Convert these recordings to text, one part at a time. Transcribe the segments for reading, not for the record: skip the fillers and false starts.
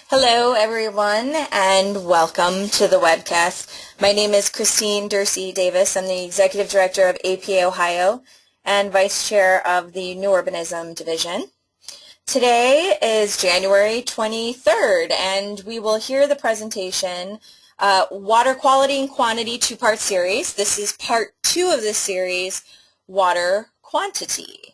Hello everyone and welcome to the webcast. My name is Christine Dursey Davis. I'm the Executive Director of APA Ohio and Vice Chair of the New Urbanism Division. Today is January 23rd and we will hear the presentation Water Quality and Quantity two-part series. This is part 2 of this series, Water Quantity.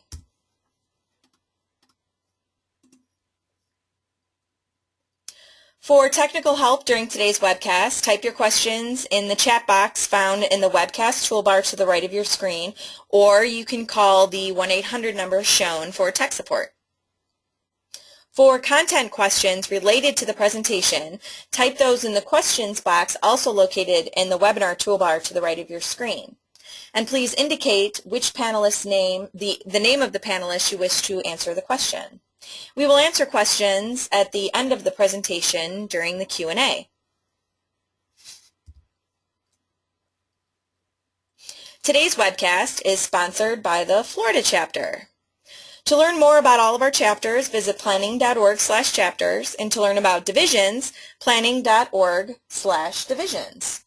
For technical help during today's webcast, type your questions in the chat box found in the webcast toolbar to the right of your screen, or you can call the 1-800 number shown for tech support. For content questions related to the presentation, type those in the questions box also located in the webinar toolbar to the right of your screen. And please indicate which panelist's name, the name of the panelist you wish to answer the question. We will answer questions at the end of the presentation during the Q&A. Today's webcast is sponsored by the Florida chapter. To learn more about all of our chapters, visit planning.org/chapters, and to learn about divisions, planning.org/divisions.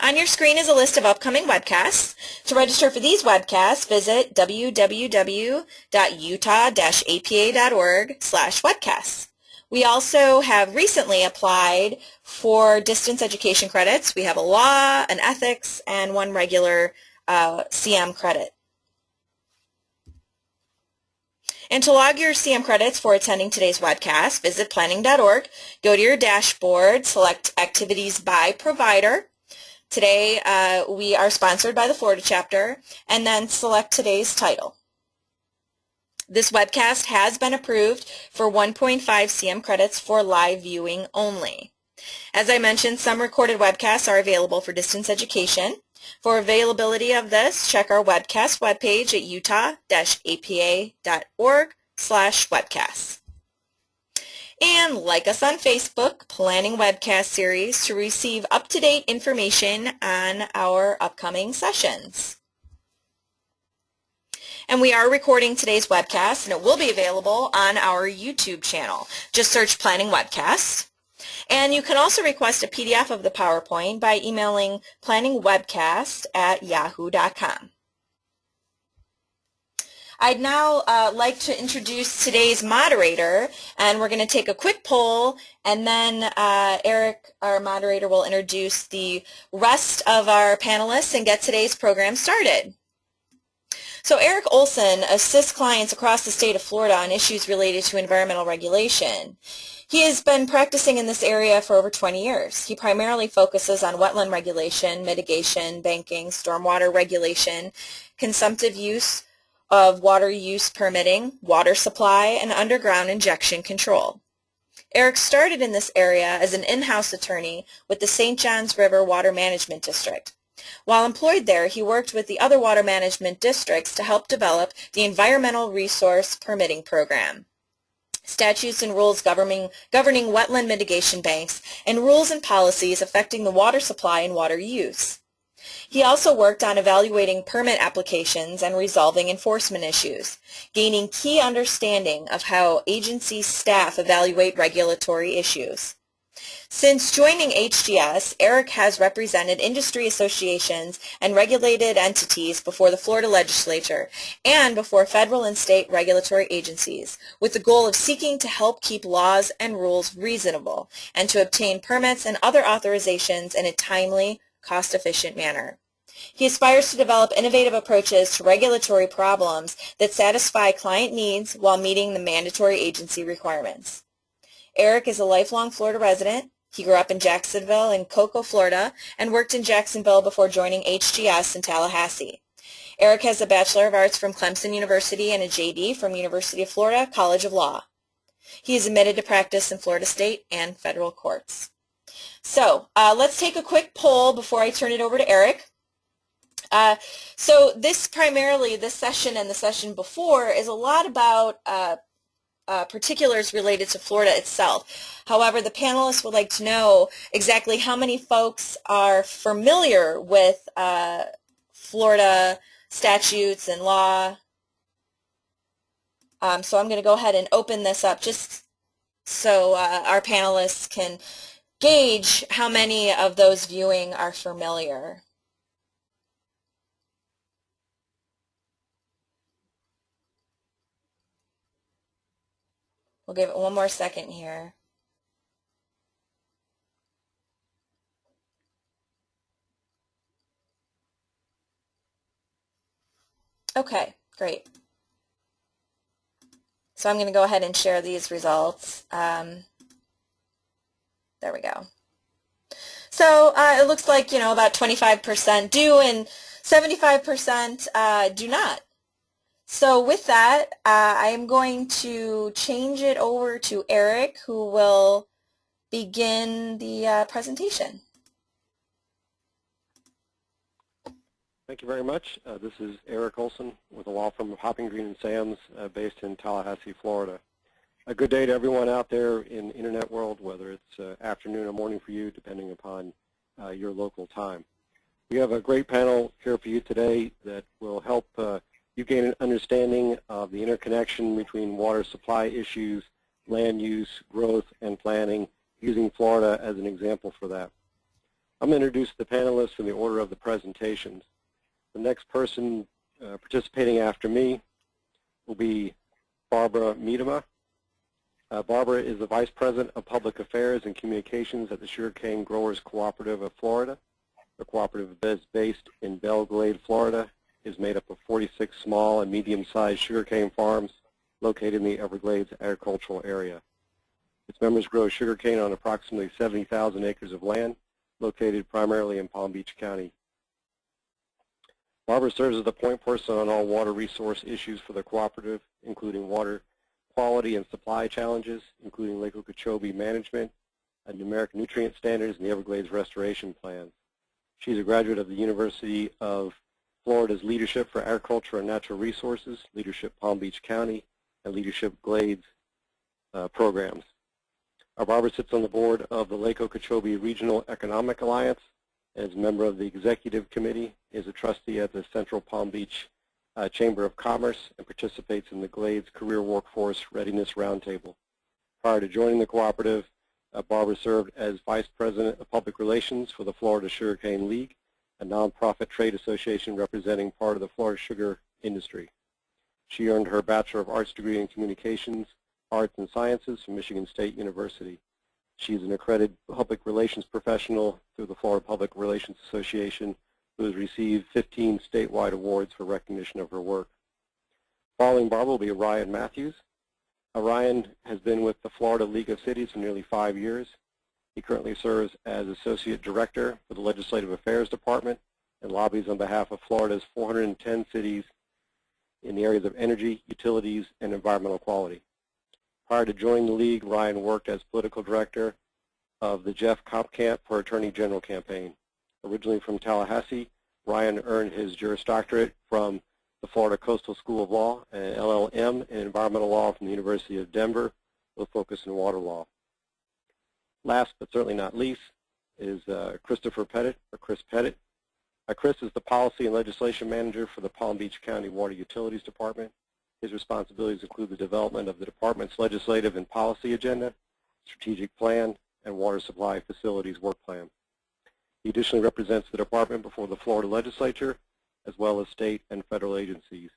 On your screen is a list of upcoming webcasts. To register for these webcasts, visit www.utah-apa.org/webcasts. We also have recently applied for distance education credits. We have a law, an ethics, and one regular CM credit. And to log your CM credits for attending today's webcast, visit planning.org, go to your dashboard, select Activities by Provider. Today we are sponsored by the Florida chapter, and then select today's title. This webcast has been approved for 1.5 CM credits for live viewing only. As I mentioned, some recorded webcasts are available for distance education. For availability of this, check our webcast webpage at utah-apa.org/webcasts. And like us on Facebook, Planning Webcast Series, to receive up-to-date information on our upcoming sessions. And we are recording today's webcast, and it will be available on our YouTube channel. Just search Planning Webcast. And you can also request a PDF of the PowerPoint by emailing planningwebcast@yahoo.com. I'd now like to introduce today's moderator, and we're going to take a quick poll, and then Eric, our moderator, will introduce the rest of our panelists and get today's program started. So Eric Olson assists clients across the state of Florida on issues related to environmental regulation. He has been practicing in this area for over 20 years. He primarily focuses on wetland regulation, mitigation, banking, stormwater regulation, consumptive use of water use permitting, water supply, and underground injection control. Eric started in this area as an in-house attorney with the St. Johns River Water Management District. While employed there, he worked with the other water management districts to help develop the Environmental Resource Permitting Program, statutes and rules governing wetland mitigation banks, and rules and policies affecting the water supply and water use. He also worked on evaluating permit applications and resolving enforcement issues, gaining key understanding of how agency staff evaluate regulatory issues. Since joining HGS, Eric has represented industry associations and regulated entities before the Florida Legislature and before federal and state regulatory agencies, with the goal of seeking to help keep laws and rules reasonable and to obtain permits and other authorizations in a timely, cost-efficient manner. He aspires to develop innovative approaches to regulatory problems that satisfy client needs while meeting the mandatory agency requirements. Eric is a lifelong Florida resident. He grew up in Jacksonville and Cocoa, Florida, and worked in Jacksonville before joining HGS in Tallahassee. Eric has a Bachelor of Arts from Clemson University and a JD from University of Florida College of Law. He is admitted to practice in Florida state and federal courts. So let's take a quick poll before I turn it over to Eric. So this session and the session before is a lot about particulars related to Florida itself. However, the panelists would like to know exactly how many folks are familiar with Florida statutes and law. So I'm going to go ahead and open this up just so our panelists can gauge how many of those viewing are familiar. We'll give it one more second here. Okay, great. So I'm going to go ahead and share these results. There we go. So it looks like, about 25% do and 75% do not. So with that, I am going to change it over to Eric, who will begin the presentation. Thank you very much. This is Eric Olson with the law firm of Hopping Green & Sams based in Tallahassee, Florida. A good day to everyone out there in the internet world, whether it's afternoon or morning for you, depending upon your local time. We have a great panel here for you today that will help you gain an understanding of the interconnection between water supply issues, land use, growth, and planning, using Florida as an example for that. I'm going to introduce the panelists in the order of the presentations. The next person participating after me will be Barbara Miedema. Barbara is the Vice President of Public Affairs and Communications at the Sugarcane Growers Cooperative of Florida. The cooperative is based in Belle Glade, Florida. It is made up of 46 small and medium-sized sugarcane farms located in the Everglades agricultural area. Its members grow sugarcane on approximately 70,000 acres of land located primarily in Palm Beach County. Barbara serves as the point person on all water resource issues for the cooperative, including water quality and supply challenges, including Lake Okeechobee management, numeric nutrient standards, and the Everglades restoration plans. She's a graduate of the University of Florida's Leadership for Agriculture and Natural Resources, Leadership Palm Beach County, and Leadership Glades programs. Barbara sits on the board of the Lake Okeechobee Regional Economic Alliance, and is a member of the Executive Committee, is a trustee at the Central Palm Beach Chamber of Commerce, and participates in the Glades Career Workforce Readiness Roundtable. Prior to joining the cooperative, Barbara served as Vice President of Public Relations for the Florida Sugarcane League, a nonprofit trade association representing part of the Florida sugar industry. She earned her Bachelor of Arts degree in Communications, Arts and Sciences from Michigan State University. She's an accredited public relations professional through the Florida Public Relations Association, who has received 15 statewide awards for recognition of her work. Following Barbara will be Ryan Matthews. Ryan has been with the Florida League of Cities for nearly 5 years. He currently serves as Associate Director for the Legislative Affairs Department and lobbies on behalf of Florida's 410 cities in the areas of energy, utilities, and environmental quality. Prior to joining the League, Ryan worked as Political Director of the Jeff Kopkamp for Attorney General campaign. Originally from Tallahassee, Ryan earned his Juris Doctorate from the Florida Coastal School of Law and LLM in Environmental Law from the University of Denver, with a focus in water law. Last but certainly not least is Christopher Pettit, or Chris Pettit. Chris is the Policy and Legislation Manager for the Palm Beach County Water Utilities Department. His responsibilities include the development of the department's legislative and policy agenda, strategic plan, and water supply facilities work plan. He additionally represents the department before the Florida Legislature, as well as state and federal agencies.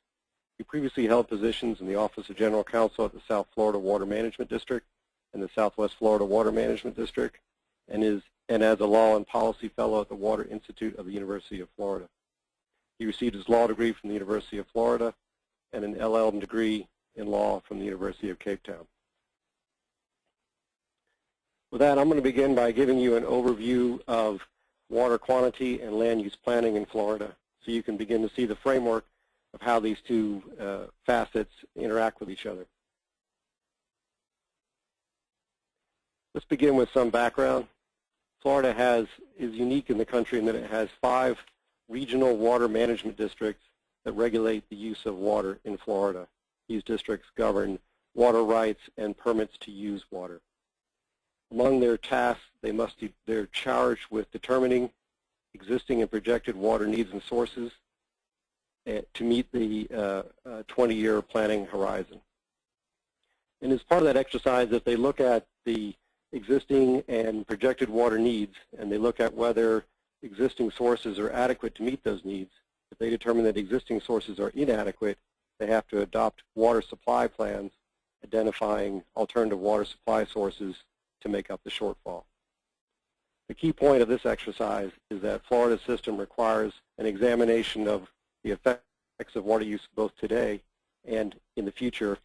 He previously held positions in the Office of General Counsel at the South Florida Water Management District and the Southwest Florida Water Management District, and as a Law and Policy Fellow at the Water Institute of the University of Florida. He received his law degree from the University of Florida and an LLM degree in law from the University of Cape Town. With that, I'm going to begin by giving you an overview of water quantity and land use planning in Florida, so you can begin to see the framework of how these two facets interact with each other. Let's begin with some background. Florida is unique in the country in that it has 5 regional water management districts that regulate the use of water in Florida. These districts govern water rights and permits to use water. Among their tasks, they're charged with determining existing and projected water needs and sources, to meet the 20-year planning horizon. And as part of that exercise, if they look at the existing and projected water needs, and they look at whether existing sources are adequate to meet those needs, if they determine that existing sources are inadequate, they have to adopt water supply plans identifying alternative water supply sources to make up the shortfall. The key point of this exercise is that Florida's system requires an examination of the effects of water use both today and in the future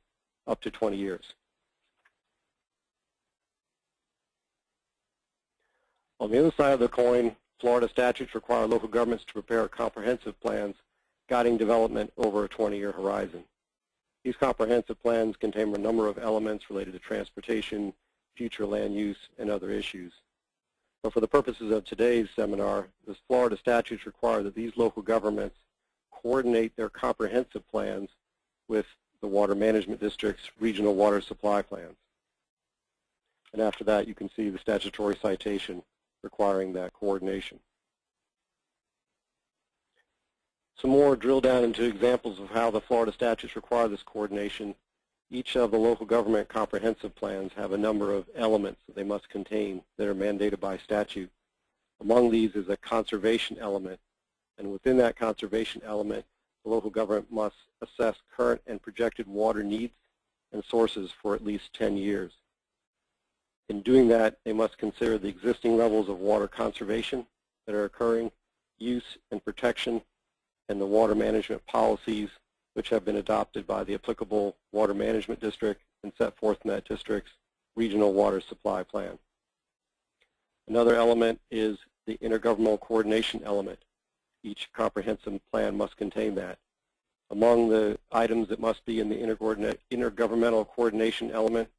up to 20 years. On the other side of the coin, Florida statutes require local governments to prepare comprehensive plans guiding development over a 20-year horizon. These comprehensive plans contain a number of elements related to transportation, future land use, and other issues. But for the purposes of today's seminar, the Florida statutes require that these local governments coordinate their comprehensive plans with the water management district's regional water supply plans. And after that, you can see the statutory citation requiring that coordination. Some more drill down into examples of how the Florida statutes require this coordination. Each of the local government comprehensive plans have a number of elements that they must contain that are mandated by statute. Among these is a conservation element, and within that conservation element, the local government must assess current and projected water needs and sources for at least 10 years. In doing that, they must consider the existing levels of water conservation that are occurring, use and protection, and the water management policies which have been adopted by the applicable water management district and set forth in that district's regional water supply plan. Another element is the intergovernmental coordination element. Each comprehensive plan must contain that. Among the items that must be in the intergovernmental coordination element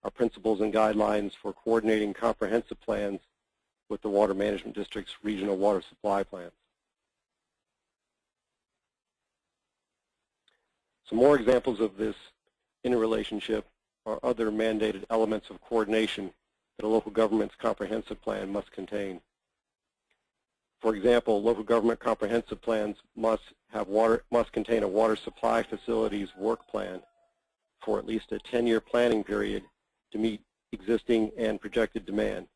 are principles and guidelines for coordinating comprehensive plans with the water management district's regional water supply plans. Some more examples of this interrelationship are other mandated elements of coordination that a local government's comprehensive plan must contain. For example, local government comprehensive plans must contain a water supply facilities work plan for at least a 10-year planning period to meet existing and projected demand.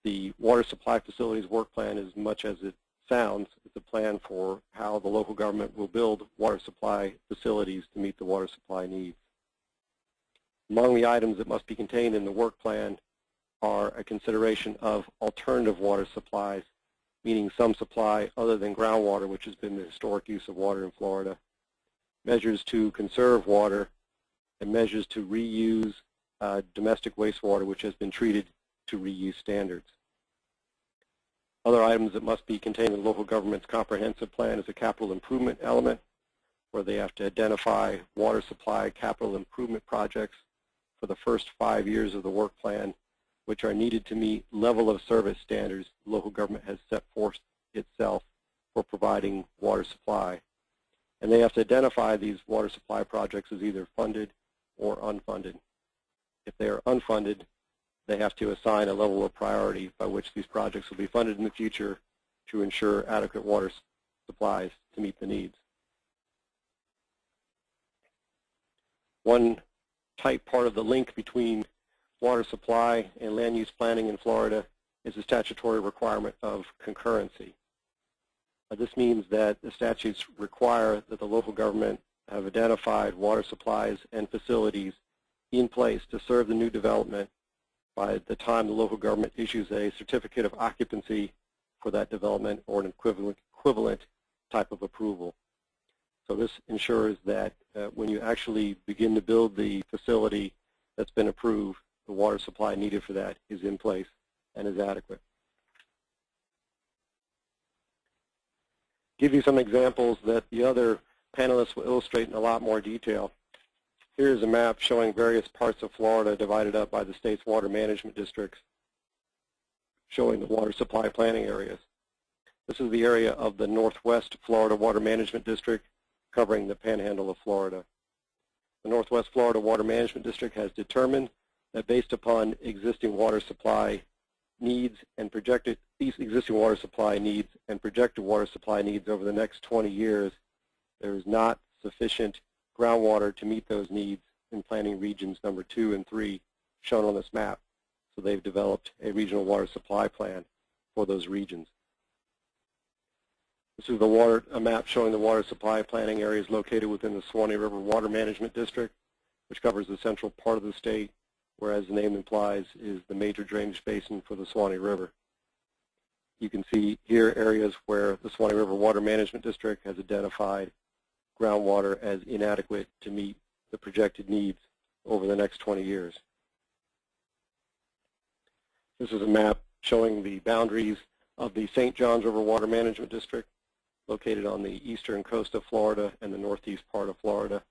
The water supply facilities work plan, as much as it sounds, is a plan for how the local government will build water supply facilities to meet the water supply needs. Among the items that must be contained in the work plan are a consideration of alternative water supplies, meaning some supply other than groundwater, which has been the historic use of water in Florida, measures to conserve water, and measures to reuse domestic wastewater, which has been treated to reuse standards. Other items that must be contained in the local government's comprehensive plan is a capital improvement element, where they have to identify water supply capital improvement projects for the first 5 years of the work plan, which are needed to meet level of service standards the local government has set forth itself for providing water supply. And they have to identify these water supply projects as either funded or unfunded. If they are unfunded, they have to assign a level of priority by which these projects will be funded in the future to ensure adequate water supplies to meet the needs. One tight part of the link between water supply and land use planning in Florida is the statutory requirement of concurrency. This means that the statutes require that the local government have identified water supplies and facilities in place to serve the new development by the time the local government issues a certificate of occupancy for that development or an equivalent type of approval. So this ensures that when you actually begin to build the facility that's been approved, the water supply needed for that is in place and is adequate. Give you some examples that the other panelists will illustrate in a lot more detail. Here's a map showing various parts of Florida divided up by the state's water management districts, showing the water supply planning areas. This is the area of the Northwest Florida Water Management District covering the panhandle of Florida. The Northwest Florida Water Management District has determined that based upon existing water supply needs and projected water supply needs over the next 20 years, there is not sufficient groundwater to meet those needs in planning regions number 2 and 3 shown on this map. So they've developed a regional water supply plan for those regions. This is a map showing the water supply planning areas located within the Suwannee River Water Management District, which covers the central part of the state, whereas the name implies is the major drainage basin for the Suwannee River. You can see here areas where the Suwannee River Water Management District has identified groundwater as inadequate to meet the projected needs over the next 20 years. This is a map showing the boundaries of the St. Johns River Water Management District, located on the eastern coast of Florida and the northeast part of Florida,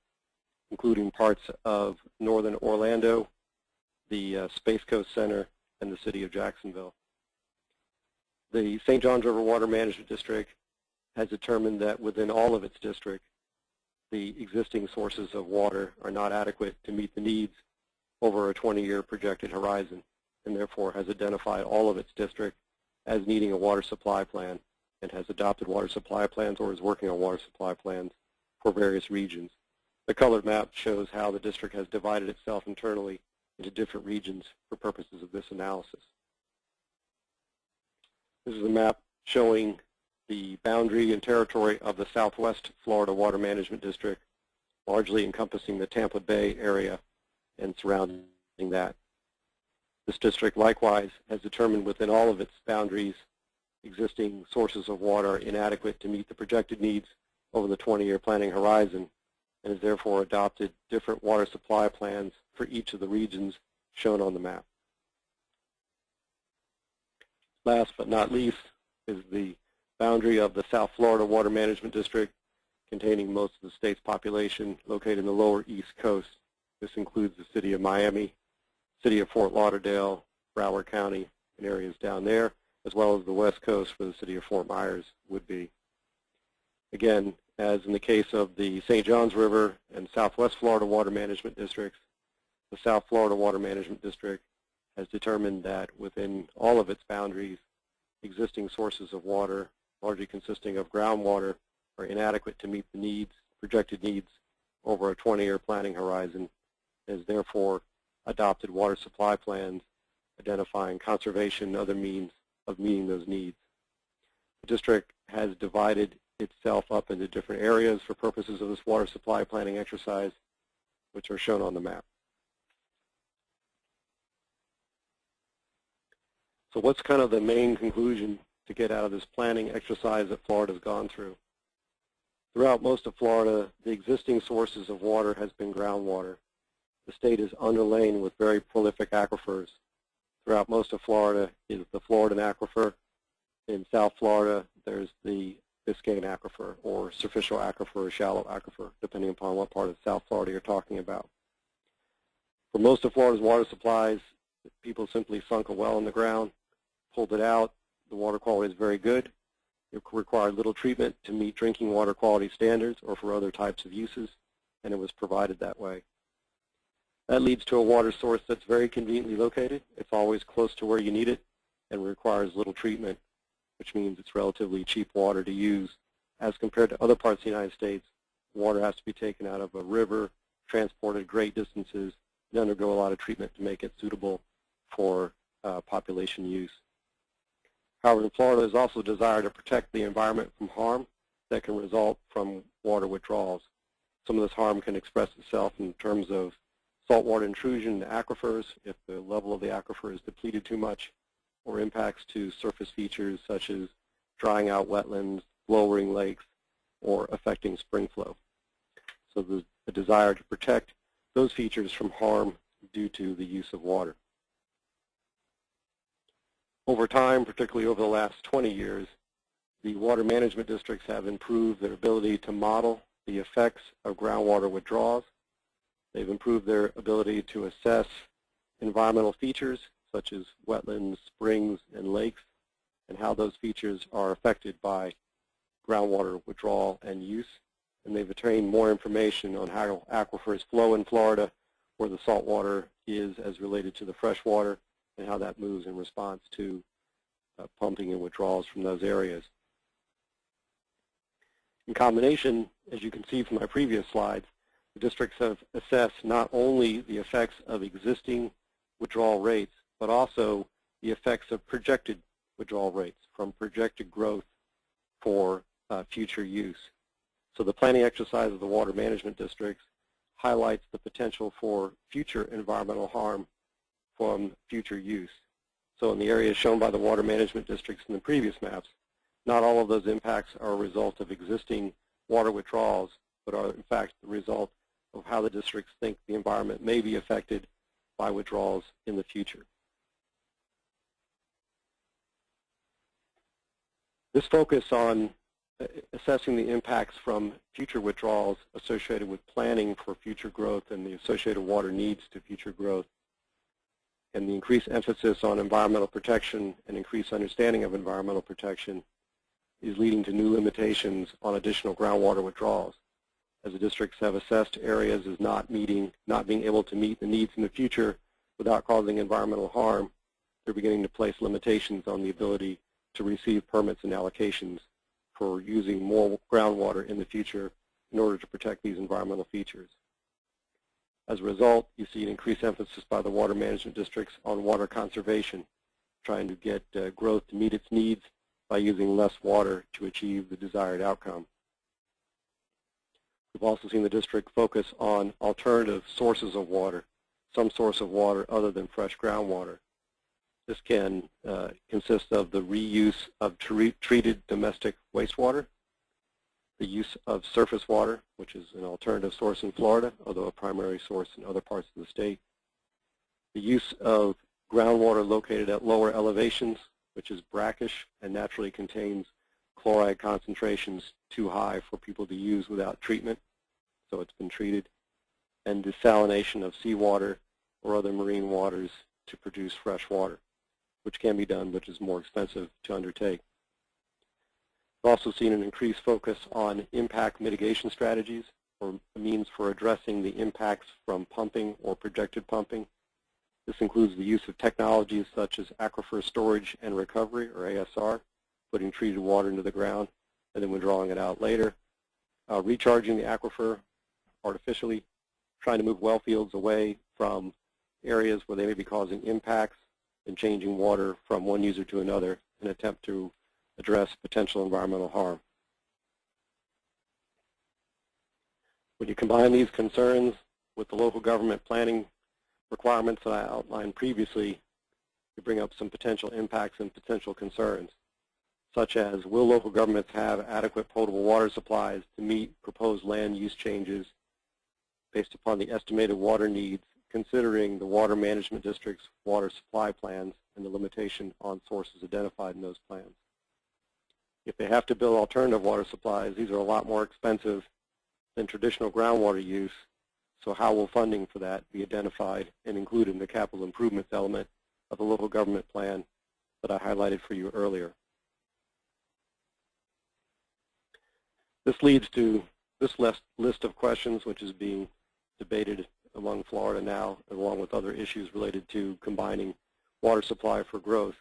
including parts of northern Orlando, the Space Coast Center, and the city of Jacksonville. The St. Johns River Water Management District has determined that within all of its district, the existing sources of water are not adequate to meet the needs over a 20-year projected horizon, and therefore has identified all of its district as needing a water supply plan and has adopted water supply plans or is working on water supply plans for various regions. The colored map shows how the district has divided itself internally into different regions for purposes of this analysis. This is a map showing the boundary and territory of the Southwest Florida Water Management District, largely encompassing the Tampa Bay area and surrounding that. This district likewise has determined within all of its boundaries existing sources of water are inadequate to meet the projected needs over the 20-year planning horizon, and has therefore adopted different water supply plans for each of the regions shown on the map. Last but not least is the boundary of the South Florida Water Management District, containing most of the state's population, located in the lower East Coast. This includes the city of Miami, city of Fort Lauderdale, Broward County, and areas down there, as well as the West Coast, where the city of Fort Myers would be. Again, as in the case of the St. Johns River and Southwest Florida Water Management Districts, the South Florida Water Management District has determined that within all of its boundaries, existing sources of water, largely consisting of groundwater, are inadequate to meet the needs, projected needs, over a 20-year planning horizon, and has therefore adopted water supply plans identifying conservation and other means of meeting those needs. The district has divided itself up into different areas for purposes of this water supply planning exercise, which are shown on the map. So what's kind of the main conclusion to get out of this planning exercise that Florida's gone through? Throughout most of Florida, the existing sources of water has been groundwater. The state is underlain with very prolific aquifers. Throughout most of Florida is the Floridan aquifer. In South Florida, there's the Biscayne aquifer, or superficial aquifer, or shallow aquifer, depending upon what part of South Florida you're talking about. For most of Florida's water supplies, people simply sunk a well in the ground, pulled it out. The water quality is very good. It required little treatment to meet drinking water quality standards or for other types of uses, and it was provided that way. That leads to a water source that's very conveniently located. It's always close to where you need it and requires little treatment, which means it's relatively cheap water to use. As compared to other parts of the United States, water has to be taken out of a river, transported great distances, and undergo a lot of treatment to make it suitable for population use. However, in Florida, there's also a desire to protect the environment from harm that can result from water withdrawals. Some of this harm can express itself in terms of saltwater intrusion into aquifers if the level of the aquifer is depleted too much, or impacts to surface features such as drying out wetlands, lowering lakes, or affecting spring flow. So there's a desire to protect those features from harm due to the use of water. Over time, particularly over the last 20 years, the water management districts have improved their ability to model the effects of groundwater withdrawals. They've improved their ability to assess environmental features such as wetlands, springs, and lakes, and how those features are affected by groundwater withdrawal and use. And they've attained more information on how aquifers flow in Florida, where the salt water is as related to the fresh water, and how that moves in response to pumping and withdrawals from those areas. In combination, as you can see from my previous slides, the districts have assessed not only the effects of existing withdrawal rates, but also the effects of projected withdrawal rates from projected growth for future use. So the planning exercise of the water management districts highlights the potential for future environmental harm from future use. So in the areas shown by the water management districts in the previous maps, not all of those impacts are a result of existing water withdrawals, but are in fact the result of how the districts think the environment may be affected by withdrawals in the future. This focus on assessing the impacts from future withdrawals associated with planning for future growth and the associated water needs to future growth, and the increased emphasis on environmental protection and increased understanding of environmental protection is leading to new limitations on additional groundwater withdrawals. As the districts have assessed areas as not being able to meet the needs in the future without causing environmental harm, they're beginning to place limitations on the ability to receive permits and allocations for using more groundwater in the future in order to protect these environmental features. As a result, you see an increased emphasis by the water management districts on water conservation, trying to get growth to meet its needs by using less water to achieve the desired outcome. We've also seen the district focus on alternative sources of water, some source of water other than fresh groundwater. This can consist of the reuse of treated domestic wastewater, the use of surface water, which is an alternative source in Florida, although a primary source in other parts of the state, the use of groundwater located at lower elevations, which is brackish and naturally contains chloride concentrations too high for people to use without treatment, so it's been treated, and desalination of seawater or other marine waters to produce fresh water, which can be done, which is more expensive to undertake. We've also seen an increased focus on impact mitigation strategies, or means for addressing the impacts from pumping or projected pumping. This includes the use of technologies such as aquifer storage and recovery, or ASR, putting treated water into the ground and then withdrawing it out later, recharging the aquifer artificially, trying to move well fields away from areas where they may be causing impacts, and changing water from one user to another in an attempt to address potential environmental harm. When you combine these concerns with the local government planning requirements that I outlined previously, you bring up some potential impacts and potential concerns, such as will local governments have adequate potable water supplies to meet proposed land use changes based upon the estimated water needs, considering the water management district's water supply plans and the limitation on sources identified in those plans. If they have to build alternative water supplies, these are a lot more expensive than traditional groundwater use, so how will funding for that be identified and included in the capital improvements element of the local government plan that I highlighted for you earlier? This leads to this list of questions, which is being debated among Florida now, along with other issues related to combining water supply for growth.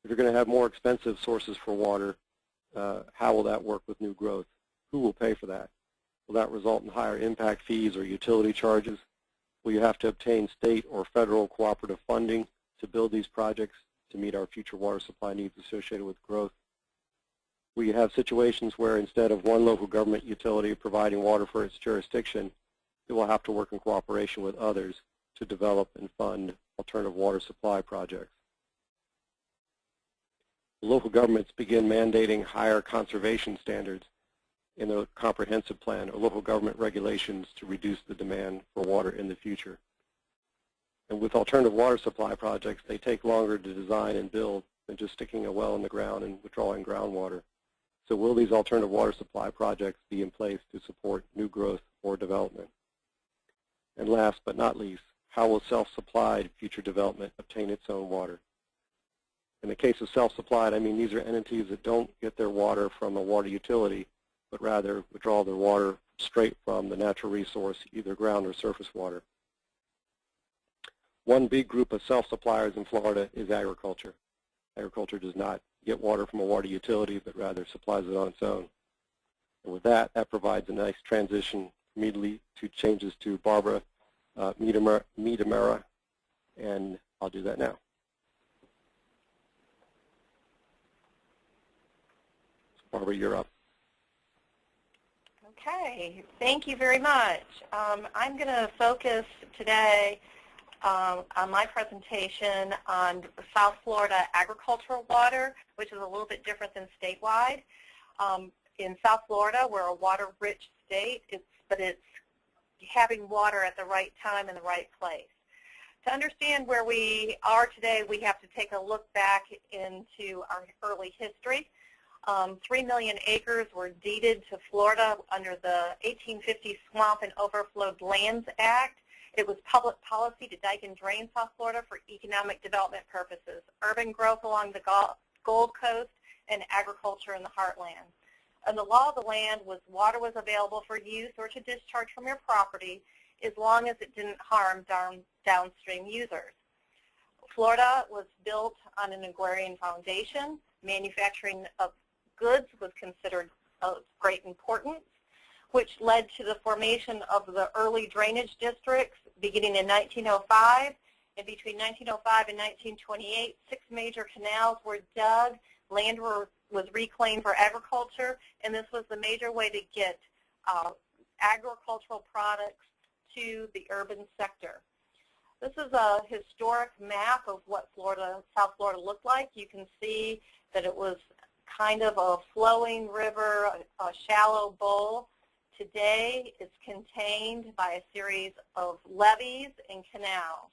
If you're going to have more expensive sources for water, how will that work with new growth? Who will pay for that? Will that result in higher impact fees or utility charges? Will you have to obtain state or federal cooperative funding to build these projects to meet our future water supply needs associated with growth? Will you have situations where instead of one local government utility providing water for its jurisdiction, it will have to work in cooperation with others to develop and fund alternative water supply projects? Local governments begin mandating higher conservation standards in a comprehensive plan or local government regulations to reduce the demand for water in the future. And with alternative water supply projects, they take longer to design and build than just sticking a well in the ground and withdrawing groundwater. So will these alternative water supply projects be in place to support new growth or development? And last but not least, how will self-supplied future development obtain its own water? In the case of self-supplied, I mean these are entities that don't get their water from a water utility, but rather withdraw their water straight from the natural resource, either ground or surface water. One big group of self-suppliers in Florida is agriculture. Agriculture does not get water from a water utility, but rather supplies it on its own. And with that, that provides a nice transition immediately to changes to Barbara Miedemera, and I'll do that now. Barbara, you're up. Okay, thank you very much. I'm going to focus today on my presentation on South Florida agricultural water, which is a little bit different than statewide. In South Florida, we're a water-rich state, but it's having water at the right time in the right place. To understand where we are today, we have to take a look back into our early history. 3 million acres were deeded to Florida under the 1850 Swamp and Overflowed Lands Act. It was public policy to dike and drain South Florida for economic development purposes, urban growth along the Gold Coast, and agriculture in the heartland. And the law of the land was water was available for use or to discharge from your property as long as it didn't harm downstream users. Florida was built on an agrarian foundation. Manufacturing of goods was considered of great importance, which led to the formation of the early drainage districts beginning in 1905. And between 1905 and 1928, 6 major canals were dug, land was reclaimed for agriculture, and this was the major way to get agricultural products to the urban sector. This is a historic map of what South Florida looked like. You can see that it was kind of a flowing river, a shallow bowl. Today, it's contained by a series of levees and canals.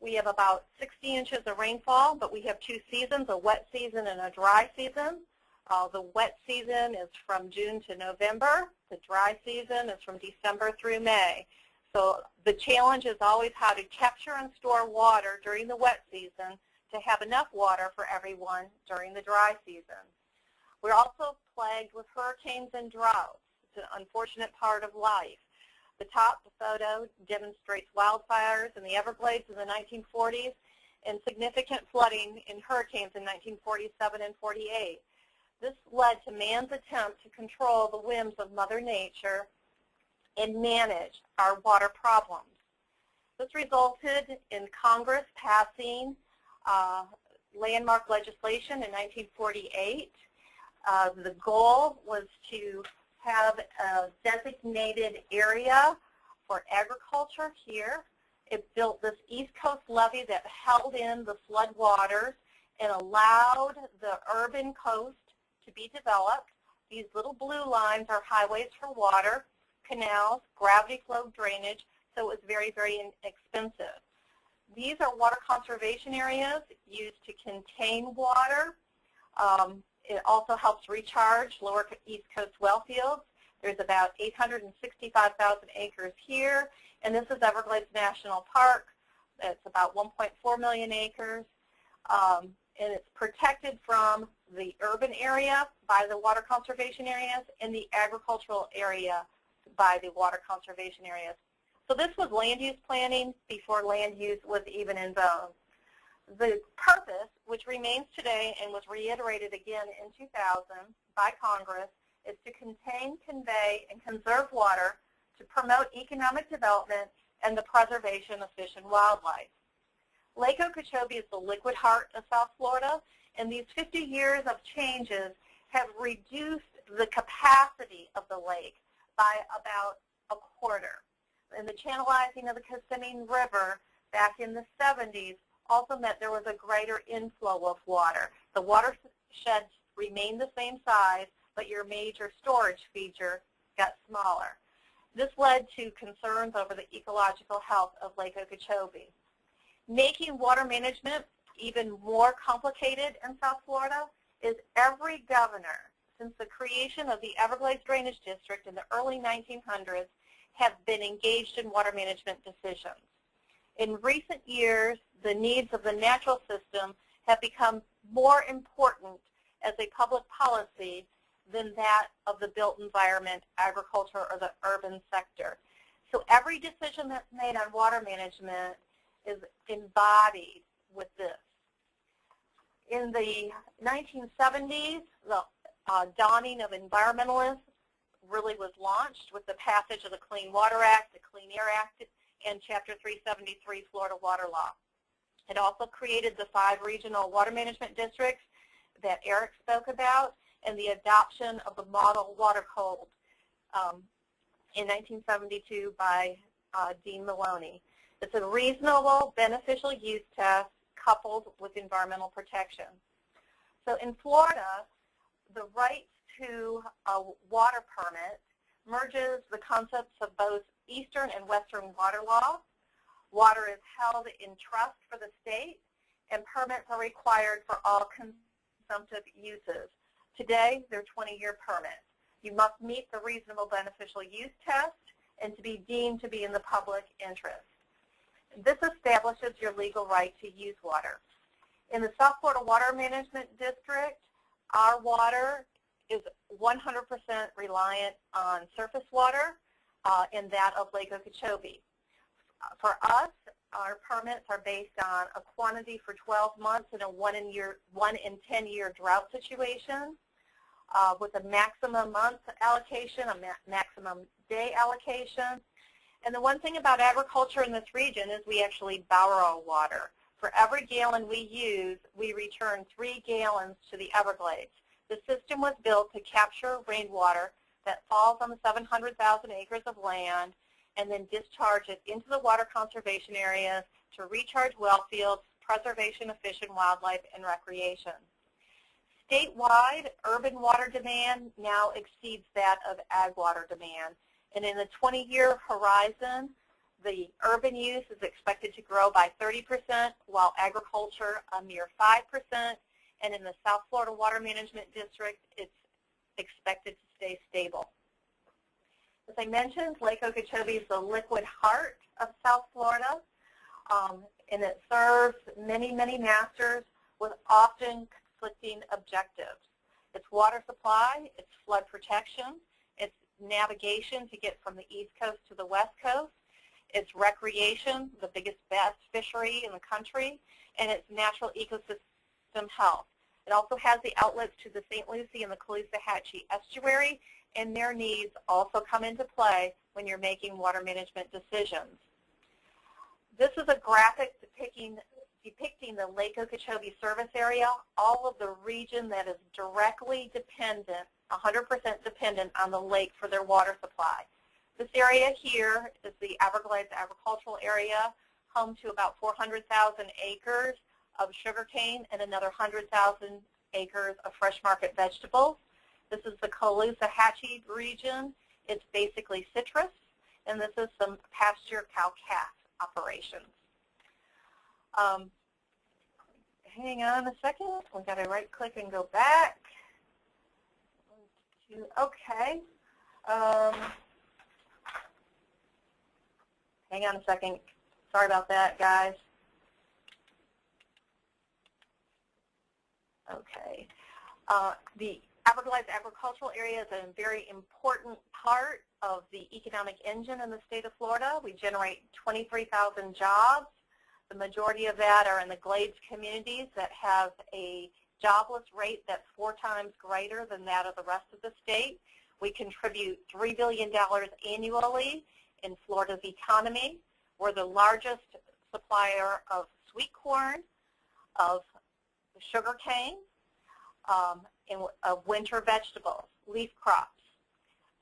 We have about 60 inches of rainfall, but we have 2 seasons, a wet season and a dry season. The wet season is from June to November. The dry season is from December through May. So the challenge is always how to capture and store water during the wet season to have enough water for everyone during the dry season. We're also plagued with hurricanes and droughts. It's an unfortunate part of life. The top photo demonstrates wildfires in the Everglades in the 1940s and significant flooding in hurricanes in 1947 and 48. This led to man's attempt to control the whims of Mother Nature and manage our water problems. This resulted in Congress passing landmark legislation in 1948. The goal was to have a designated area for agriculture here. It built this East Coast levee that held in the flood waters and allowed the urban coast to be developed. These little blue lines are highways for water, canals, gravity flow drainage, so it was very, very inexpensive. These are water conservation areas used to contain water. It also helps recharge lower East Coast well fields. There's about 865,000 acres here, and this is Everglades National Park. It's about 1.4 million acres, and it's protected from the urban area by the water conservation areas and the agricultural area by the water conservation areas. So this was land use planning before land use was even in vogue. The purpose, which remains today and was reiterated again in 2000 by Congress, is to contain, convey, and conserve water to promote economic development and the preservation of fish and wildlife. Lake Okeechobee is the liquid heart of South Florida, and these 50 years of changes have reduced the capacity of the lake by about a quarter. And the channelizing of the Kissimmee River back in the 70s also meant there was a greater inflow of water. The watersheds remained the same size, but your major storage feature got smaller. This led to concerns over the ecological health of Lake Okeechobee. Making water management even more complicated in South Florida is every governor since the creation of the Everglades Drainage District in the early 1900s have been engaged in water management decisions. In recent years, the needs of the natural system have become more important as a public policy than that of the built environment, agriculture, or the urban sector. So every decision that's made on water management is embodied with this. In the 1970s, the dawning of environmentalists really was launched with the passage of the Clean Water Act, the Clean Air Act, and Chapter 373 Florida Water Law. It also created the 5 regional water management districts that Eric spoke about, and the adoption of the Model Water Code in 1972 by Dean Maloney. It's a reasonable beneficial use test coupled with environmental protection. So in Florida, the right to a water permit merges the concepts of both Eastern and Western water law. Water is held in trust for the state, and permits are required for all consumptive uses. Today, they're 20-year permits. You must meet the reasonable beneficial use test and to be deemed to be in the public interest. This establishes your legal right to use water. In the South Florida Water Management District, our water is 100% reliant on surface water and that of Lake Okeechobee. For us, our permits are based on a quantity for 12 months in a 1 in 10-year drought situation with a maximum month allocation, a maximum day allocation. And the one thing about agriculture in this region is we actually borrow water. For every gallon we use, we return 3 gallons to the Everglades. The system was built to capture rainwater that falls on the 700,000 acres of land and then discharge it into the water conservation areas to recharge well fields, preservation of fish and wildlife, and recreation. Statewide, urban water demand now exceeds that of ag water demand. And in the 20-year horizon, the urban use is expected to grow by 30%, while agriculture a mere 5%. And in the South Florida Water Management District, it's expected to stay stable. As I mentioned, Lake Okeechobee is the liquid heart of South Florida, and it serves many, many masters with often conflicting objectives. It's water supply, it's flood protection, it's navigation to get from the East Coast to the West Coast, it's recreation, the biggest bass fishery in the country, and it's natural ecosystem health. It also has the outlets to the St. Lucie and the Caloosahatchee estuary, and their needs also come into play when you're making water management decisions. This is a graphic depicting the Lake Okeechobee service area, all of the region that is directly dependent, 100% dependent on the lake for their water supply. This area here is the Everglades agricultural area, home to about 400,000 acres of sugarcane and another 100,000 acres of fresh market vegetables. This is the Caloosahatchee region. It's basically citrus, and this is some pasture cow-calf operations. Hang on a second. We've got to right-click and go back. Okay. Hang on a second. Sorry about that, guys. Okay. The Everglades agricultural area is a very important part of the economic engine in the state of Florida. We generate 23,000 jobs. The majority of that are in the Glades communities that have a jobless rate that's 4 times greater than that of the rest of the state. We contribute $3 billion annually in Florida's economy. We're the largest supplier of sweet corn, of sugar cane, and of winter vegetables, leaf crops.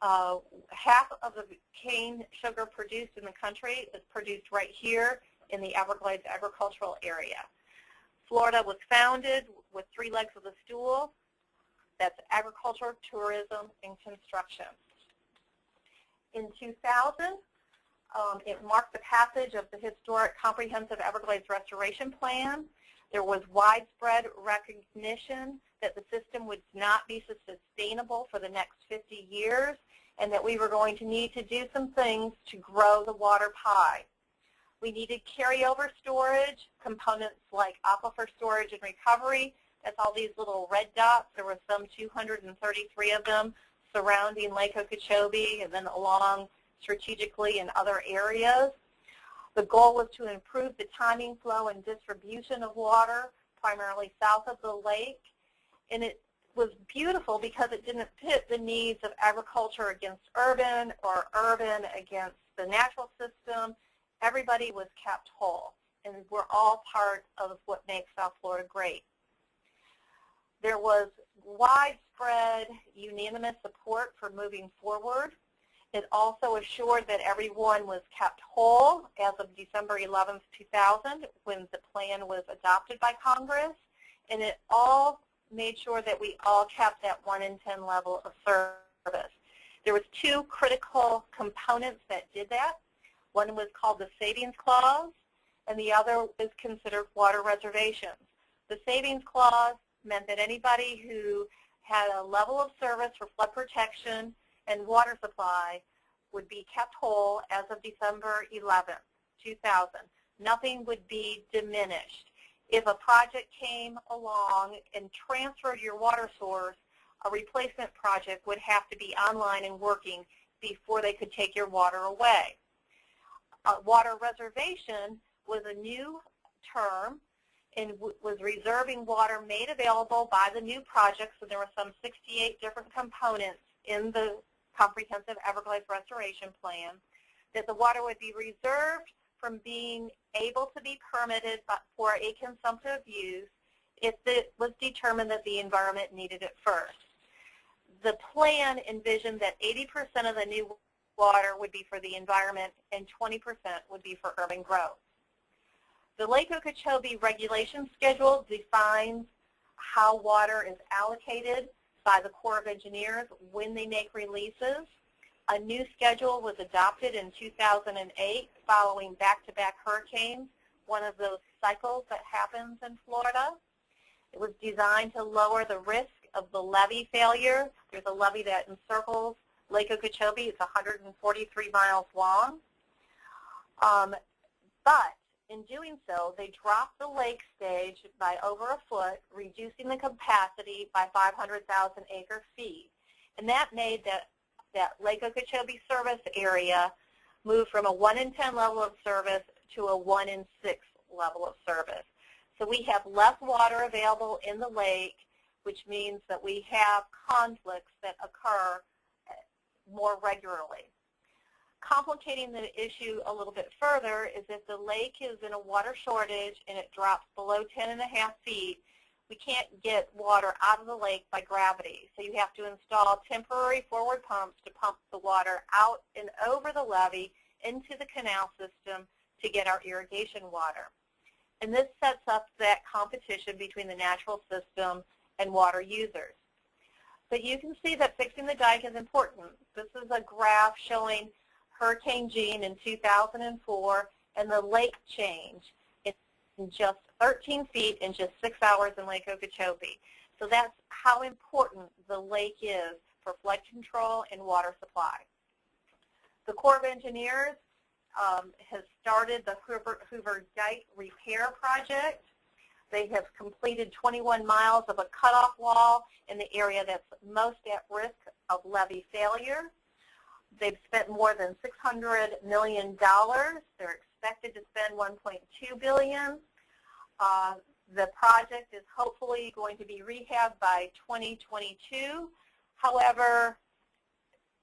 Half of the cane sugar produced in the country is produced right here in the Everglades agricultural area. Florida was founded with 3 legs of the stool. That's agriculture, tourism, and construction. In 2000, it marked the passage of the historic Comprehensive Everglades Restoration Plan. There was widespread recognition that the system would not be sustainable for the next 50 years and that we were going to need to do some things to grow the water pie. We needed carryover storage, components like aquifer storage and recovery. That's all these little red dots. There were some 233 of them surrounding Lake Okeechobee and then along strategically in other areas. The goal was to improve the timing, flow, and distribution of water, primarily south of the lake. And was beautiful because it didn't pit the needs of agriculture against urban or urban against the natural system. Everybody was kept whole, and we're all part of what makes South Florida great. There was widespread, unanimous support for moving forward. It also assured that everyone was kept whole as of December 11th, 2000, when the plan was adopted by Congress, and it all made sure that we all kept that 1 in 10 level of service. There was two critical components that did that. One was called the Savings Clause, and the other was considered water reservations. The Savings Clause meant that anybody who had a level of service for flood protection and water supply would be kept whole as of December 11th, 2000. Nothing would be diminished. If a project came along and transferred your water source, a replacement project would have to be online and working before they could take your water away. Water reservation was a new term and was reserving water made available by the new projects, and there were some 68 different components in the Comprehensive Everglades Restoration Plan, that the water would be reserved from being able to be permitted for a consumptive use if it was determined that the environment needed it first. The plan envisioned that 80% of the new water would be for the environment and 20% would be for urban growth. The Lake Okeechobee regulation schedule defines how water is allocated by the Corps of Engineers when they make releases. A new schedule was adopted in 2008 following back-to-back hurricanes, one of those cycles that happens in Florida. It was designed to lower the risk of the levee failure. There's a levee that encircles Lake Okeechobee. It's 143 miles long. But in doing so, they dropped the lake stage by over a foot, reducing the capacity by 500,000 acre-feet. And that made that Lake Okeechobee service area move from a 1 in 10 level of service to a 1 in 6 level of service. So we have less water available in the lake, which means that we have conflicts that occur more regularly. Complicating the issue a little bit further is if the lake is in a water shortage and it drops below 10.5 feet, we can't get water out of the lake by gravity. So you have to install temporary forward pumps to pump the water out and over the levee into the canal system to get our irrigation water. And this sets up that competition between the natural system and water users. But you can see that fixing the dike is important. This is a graph showing Hurricane Jeanne in 2004 and the lake change in just 13 feet in just 6 hours in Lake Okeechobee. So that's how important the lake is for flood control and water supply. The Corps of Engineers has started the Hoover Dike Repair Project. They have completed 21 miles of a cutoff wall in the area that's most at risk of levee failure. They've spent more than $600 million. They're expected to spend $1.2 billion. The project is hopefully going to be rehabbed by 2022. However,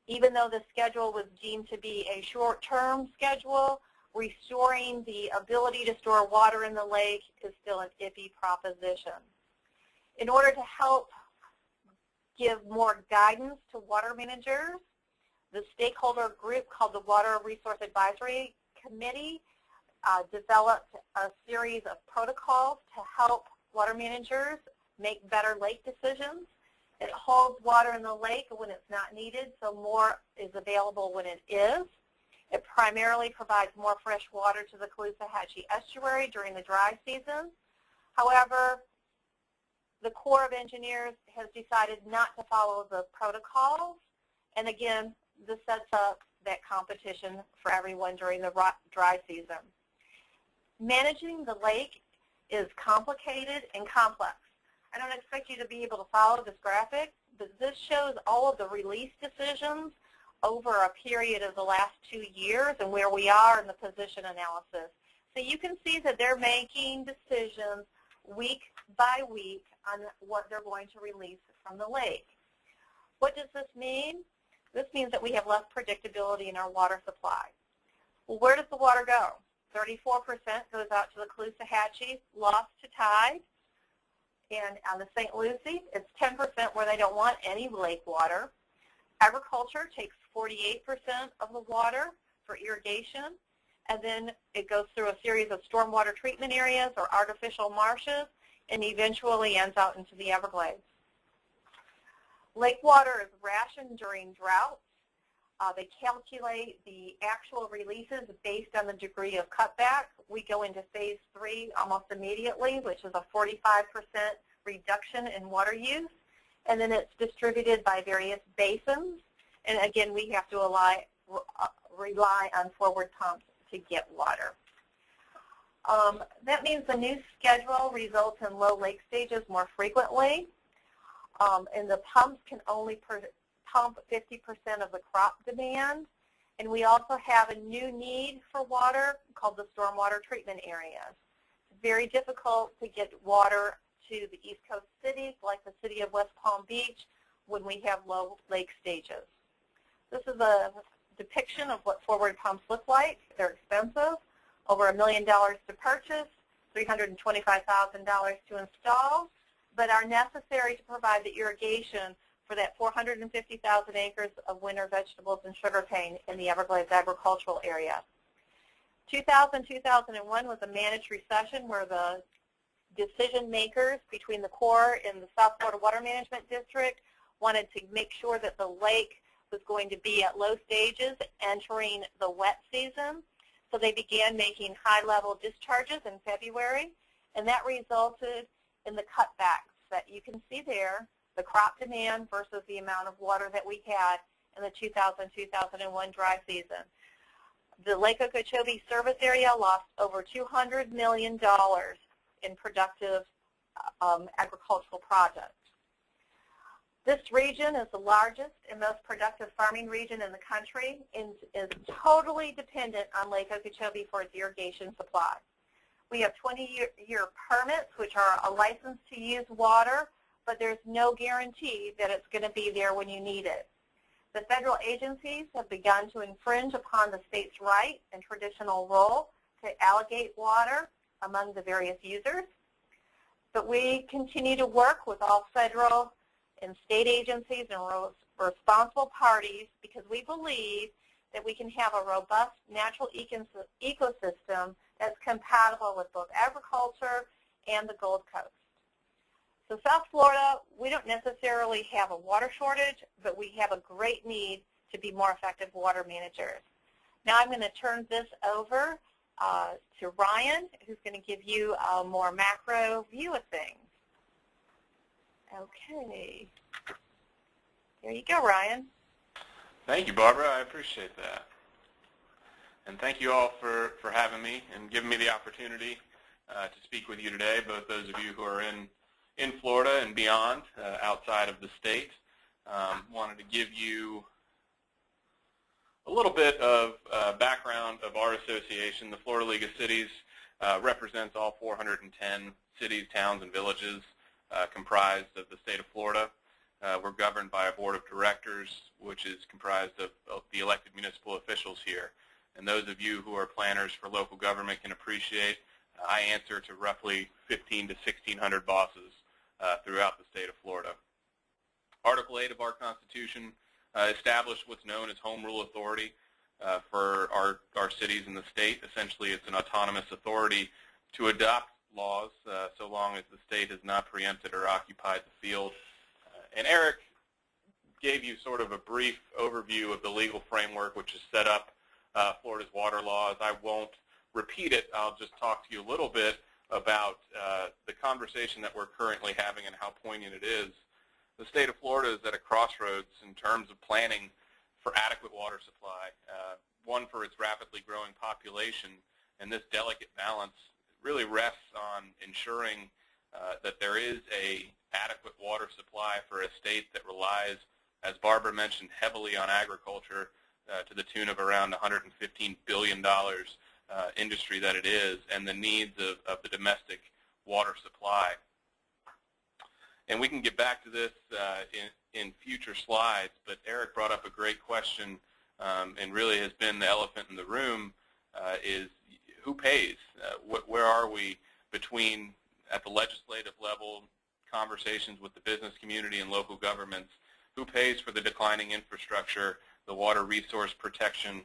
even though the schedule was deemed to be a short-term schedule, restoring the ability to store water in the lake is still an iffy proposition. In order to help give more guidance to water managers, the stakeholder group called the Water Resource Advisory Committee developed a series of protocols to help water managers make better lake decisions. It holds water in the lake when it's not needed, so more is available when it is. It primarily provides more fresh water to the Caloosahatchee Estuary during the dry season. However, the Corps of Engineers has decided not to follow the protocols, and again, this sets up that competition for everyone during the dry season. Managing the lake is complicated and complex. I don't expect you to be able to follow this graphic, but this shows all of the release decisions over a period of the last 2 years and where we are in the position analysis. So you can see that they're making decisions week by week on what they're going to release from the lake. What does this mean? This means that we have less predictability in our water supply. Well, where does the water go? 34% goes out to the Caloosahatchee, lost to tide. And on the St. Lucie, it's 10% where they don't want any lake water. Agriculture takes 48% of the water for irrigation, and then it goes through a series of stormwater treatment areas or artificial marshes, and eventually ends out into the Everglades. Lake water is rationed during droughts. They calculate the actual releases based on the degree of cutback. We go into phase 3 almost immediately, which is a 45% reduction in water use. And then it's distributed by various basins. And again, we have to rely on forward pumps to get water. That means the new schedule results in low lake stages more frequently. And the pumps can only pump 50% of the crop demand. And we also have a new need for water called the stormwater treatment areas. It's very difficult to get water to the East Coast cities like the city of West Palm Beach when we have low lake stages. This is a depiction of what forward pumps look like. They're expensive, over $1 million to purchase, $325,000 to install, but are necessary to provide the irrigation for that 450,000 acres of winter vegetables and sugarcane in the Everglades agricultural area. 2000-2001 was a managed recession where the decision makers between the Corps and the South Florida Water Management District wanted to make sure that the lake was going to be at low stages entering the wet season. So they began making high-level discharges in February, and that resulted in the cutbacks that you can see there, the crop demand versus the amount of water that we had in the 2000-2001 dry season. The Lake Okeechobee service area lost over $200 million in productive agricultural projects. This region is the largest and most productive farming region in the country and is totally dependent on Lake Okeechobee for its irrigation supply. We have 20-year permits, which are a license to use water, but there's no guarantee that it's going to be there when you need it. The federal agencies have begun to infringe upon the state's right and traditional role to allocate water among the various users. But we continue to work with all federal and state agencies and responsible parties because we believe that we can have a robust natural ecosystem that's compatible with both agriculture and the Gold Coast. So South Florida, we don't necessarily have a water shortage, but we have a great need to be more effective water managers. Now I'm going to turn this over to Ryan, who's going to give you a more macro view of things. Okay. There you go, Ryan. Thank you, Barbara. I appreciate that. And thank you all for having me and giving me the opportunity to speak with you today, both those of you who are in Florida and beyond, outside of the state. Wanted to give you a little bit of background of our association. The Florida League of Cities represents all 410 cities, towns, and villages comprised of the state of Florida. We're governed by a board of directors, which is comprised of the elected municipal officials here. And those of you who are planners for local government can appreciate I answer to roughly 1,500 to 1,600 bosses throughout the state of Florida. Article 8 of our Constitution established what's known as Home Rule Authority for our cities in the state. Essentially, it's an autonomous authority to adopt laws so long as the state has not preempted or occupied the field. And Eric gave you sort of a brief overview of the legal framework which is set up Florida's water laws. I won't repeat it. I'll just talk to you a little bit about the conversation that we're currently having and how poignant it is. The state of Florida is at a crossroads in terms of planning for adequate water supply, one for its rapidly growing population, and this delicate balance really rests on ensuring that there is an adequate water supply for a state that relies, as Barbara mentioned, heavily on agriculture to the tune of around $115 billion industry that it is, and the needs of the domestic water supply. And we can get back to this in future slides, but Eric brought up a great question, and really has been the elephant in the room, is who pays? Where are we between, at the legislative level, conversations with the business community and local governments? Who pays for the declining infrastructure, the water resource protection,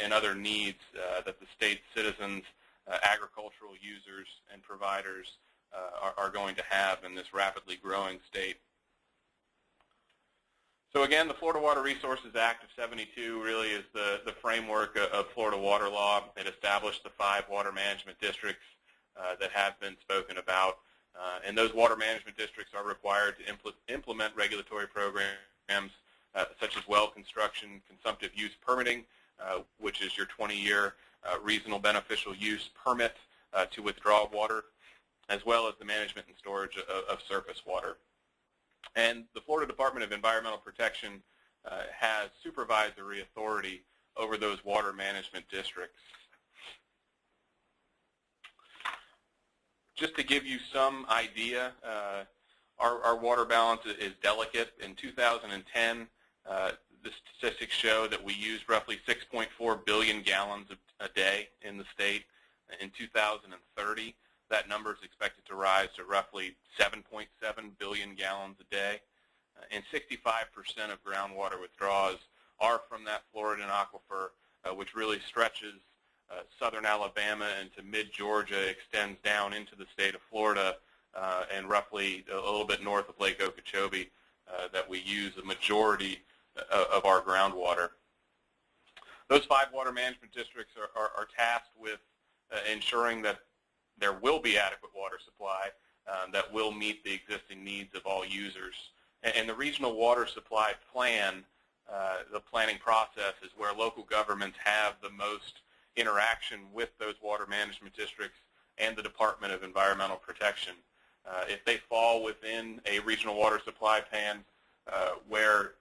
and other needs that the state's citizens, agricultural users, and providers are going to have in this rapidly growing state? So again, the Florida Water Resources Act of '72 really is the framework of Florida water law. It established the 5 water management districts that have been spoken about. And those water management districts are required to implement regulatory programs such as well construction, consumptive use permitting, which is your 20-year reasonable beneficial use permit to withdraw water, as well as the management and storage of surface water. And the Florida Department of Environmental Protection has supervisory authority over those water management districts. Just to give you some idea, our water balance is delicate. In 2010, the statistics show that we used roughly 6.4 billion gallons a day in the state. In 2030, that number is expected to rise to roughly 7.7 billion gallons a day. And 65% of groundwater withdrawals are from that Floridan aquifer, which really stretches southern Alabama into mid-Georgia, extends down into the state of Florida, and roughly a little bit north of Lake Okeechobee, that we use the majority of our groundwater. Those 5 water management districts are tasked with ensuring that there will be adequate water supply that will meet the existing needs of all users. And the regional water supply plan, the planning process, is where local governments have the most interaction with those water management districts and the Department of Environmental Protection. If they fall within a regional water supply plan where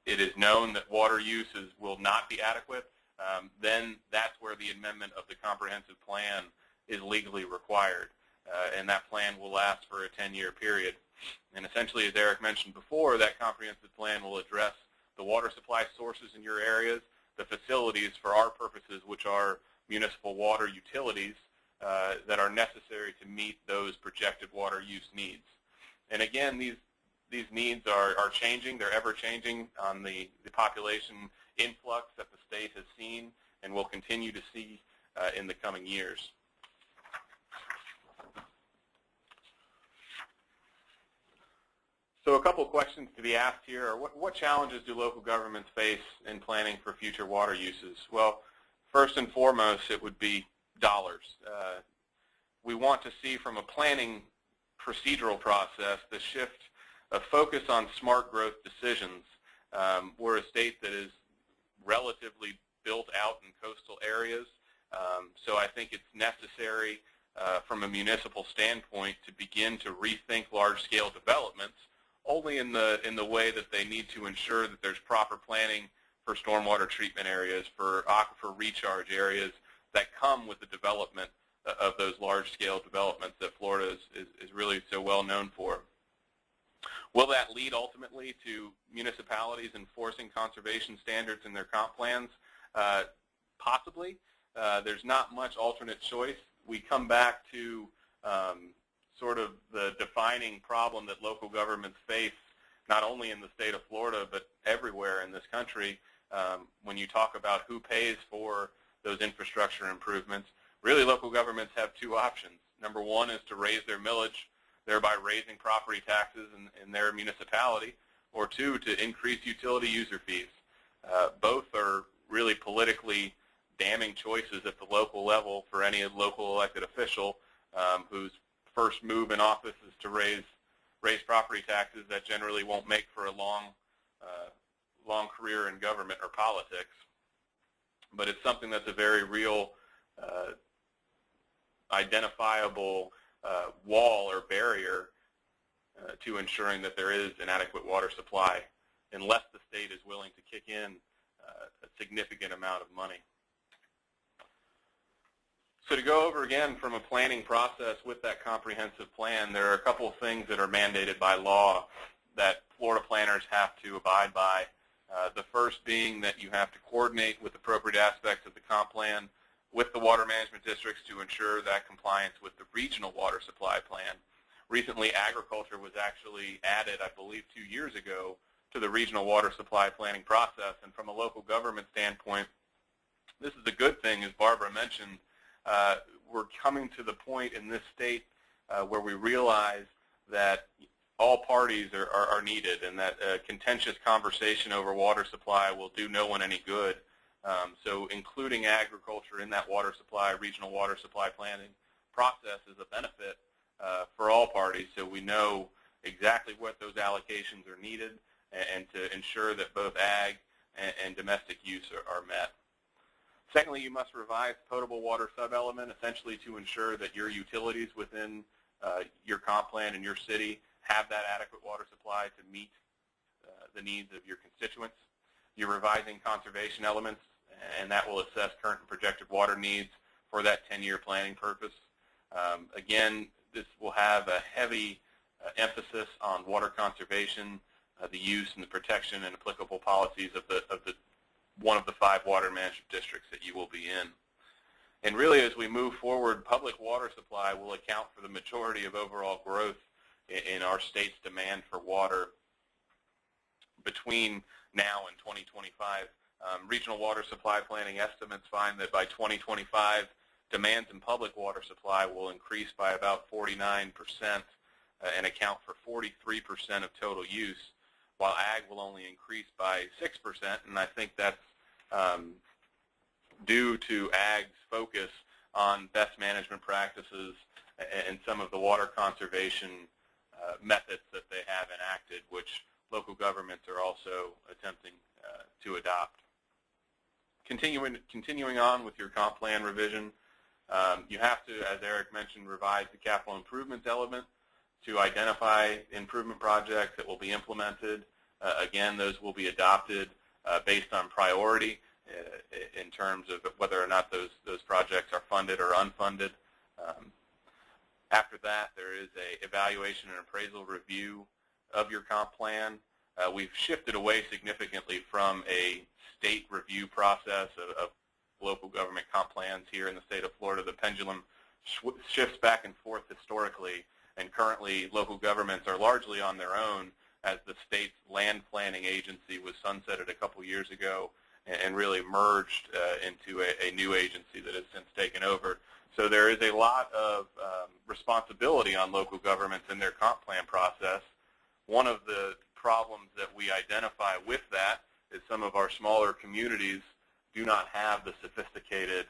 it is known that water uses will not be adequate, then that's where the amendment of the comprehensive plan is legally required. And that plan will last for a 10-year period. And essentially, as Eric mentioned before, that comprehensive plan will address the water supply sources in your areas, the facilities for our purposes, which are municipal water utilities that are necessary to meet those projected water use needs. And again, these needs are changing. They're ever changing on the population influx that the state has seen and will continue to see in the coming years. So a couple of questions to be asked here are, what challenges do local governments face in planning for future water uses? Well, first and foremost, it would be dollars. We want to see from a planning procedural process the shift of focus on smart growth decisions. We're a state that is relatively built out in coastal areas, so I think it's necessary from a municipal standpoint to begin to rethink large-scale developments only in the way that they need to ensure that there's proper planning for stormwater treatment areas, for aquifer recharge areas that come with the development of those large-scale developments that Florida is really so well known for. Will that lead ultimately to municipalities enforcing conservation standards in their comp plans? Possibly. There's not much alternate choice. We come back to sort of the defining problem that local governments face, not only in the state of Florida, but everywhere in this country. When you talk about who pays for those infrastructure improvements, really local governments have 2 options. Number one is to raise their millage, thereby raising property taxes in their municipality, or 2, to increase utility user fees. Both are really politically damning choices at the local level for any local elected official whose first move in office is to raise property taxes that generally won't make for a long career in government or politics. But it's something that's a very real, identifiable wall or barrier to ensuring that there is an adequate water supply, unless the state is willing to kick in a significant amount of money. So to go over again from a planning process with that comprehensive plan, there are a couple of things that are mandated by law that Florida planners have to abide by. The first being that you have to coordinate with appropriate aspects of the comp plan with the water management districts to ensure that compliance with the regional water supply plan. Recently, agriculture was actually added, I believe, 2 years ago to the regional water supply planning process. And from a local government standpoint, this is a good thing, as Barbara mentioned. We're coming to the point in this state where we realize that all parties are needed, and that a contentious conversation over water supply will do no one any good. So including agriculture in that water supply, regional water supply planning process is a benefit for all parties, so we know exactly what those allocations are needed and to ensure that both ag and domestic use are met. Secondly, you must revise potable water sub-element, essentially to ensure that your utilities within your comp plan in your city have that adequate water supply to meet the needs of your constituents. You're revising conservation elements, and that will assess current and projected water needs for that 10-year planning purpose. Again, this will have a heavy emphasis on water conservation, the use and the protection and applicable policies of one of the 5 water management districts that you will be in. And really, as we move forward, public water supply will account for the majority of overall growth in our state's demand for water between now and 2025. Regional water supply planning estimates find that by 2025, demands in public water supply will increase by about 49% and account for 43% of total use, while ag will only increase by 6%, and I think that's due to ag's focus on best management practices and some of the water conservation methods that they have enacted, which local governments are also attempting to adopt. Continuing on with your comp plan revision, you have to, as Eric mentioned, revise the capital improvements element to identify improvement projects that will be implemented. Again, those will be adopted based on priority in terms of whether or not those projects are funded or unfunded. After that, there is a evaluation and appraisal review of your comp plan. We've shifted away significantly from a state review process of local government comp plans here in the state of Florida. The pendulum shifts back and forth historically, and currently local governments are largely on their own as the state's land planning agency was sunsetted a couple years ago and really merged into a new agency that has since taken over. So there is a lot of responsibility on local governments in their comp plan process. One of the problems that we identify with that is some of our smaller communities do not have the sophisticated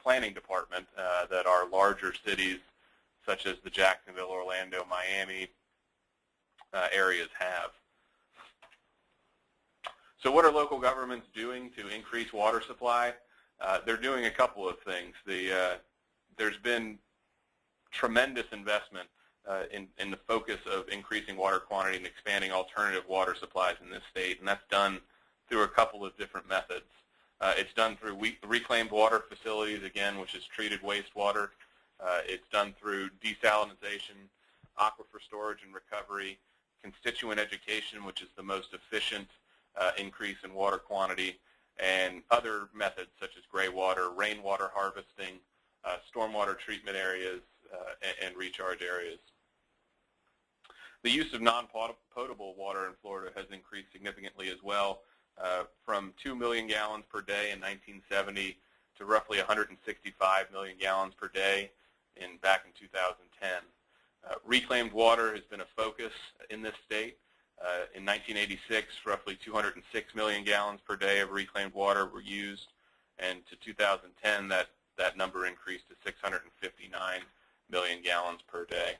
planning department that our larger cities, such as the Jacksonville, Orlando, Miami areas have. So what are local governments doing to increase water supply? They're doing a couple of things. There's been tremendous investment in the focus of increasing water quantity and expanding alternative water supplies in this state, and that's done through a couple of different methods. It's done through reclaimed water facilities, again, which is treated wastewater. It's done through desalinization, aquifer storage and recovery, constituent education, which is the most efficient increase in water quantity, and other methods such as gray water, rainwater harvesting, stormwater treatment areas, and recharge areas. The use of non-potable water in Florida has increased significantly as well, from 2 million gallons per day in 1970 to roughly 165 million gallons per day back in 2010. Reclaimed water has been a focus in this state. In 1986, roughly 206 million gallons per day of reclaimed water were used, and to 2010, that number increased to 659 million gallons per day.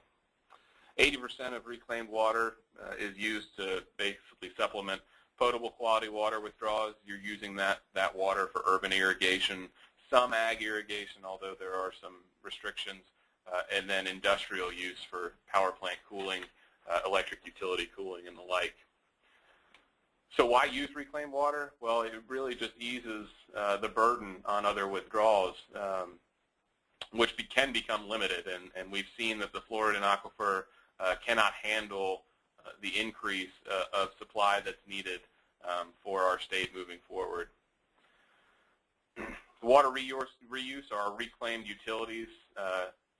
80% of reclaimed water is used to basically supplement potable quality water withdrawals. You're using that water for urban irrigation, some ag irrigation, although there are some restrictions, and then industrial use for power plant cooling, electric utility cooling, and the like. So why use reclaimed water? Well, it really just eases the burden on other withdrawals. which can become limited, and we've seen that the Floridan aquifer cannot handle the increase of supply that's needed for our state moving forward. Water reuse, our reclaimed utilities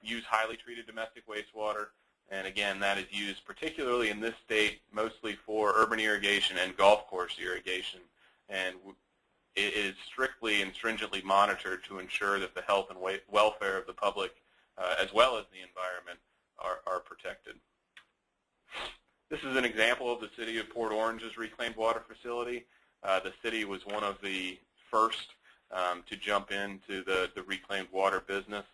use highly treated domestic wastewater, and again, that is used particularly in this state mostly for urban irrigation and golf course irrigation, and it is strictly and stringently monitored to ensure that the health and welfare of the public as well as the environment are protected. This is an example of the city of Port Orange's reclaimed water facility. The city was one of the first to jump into the reclaimed water business.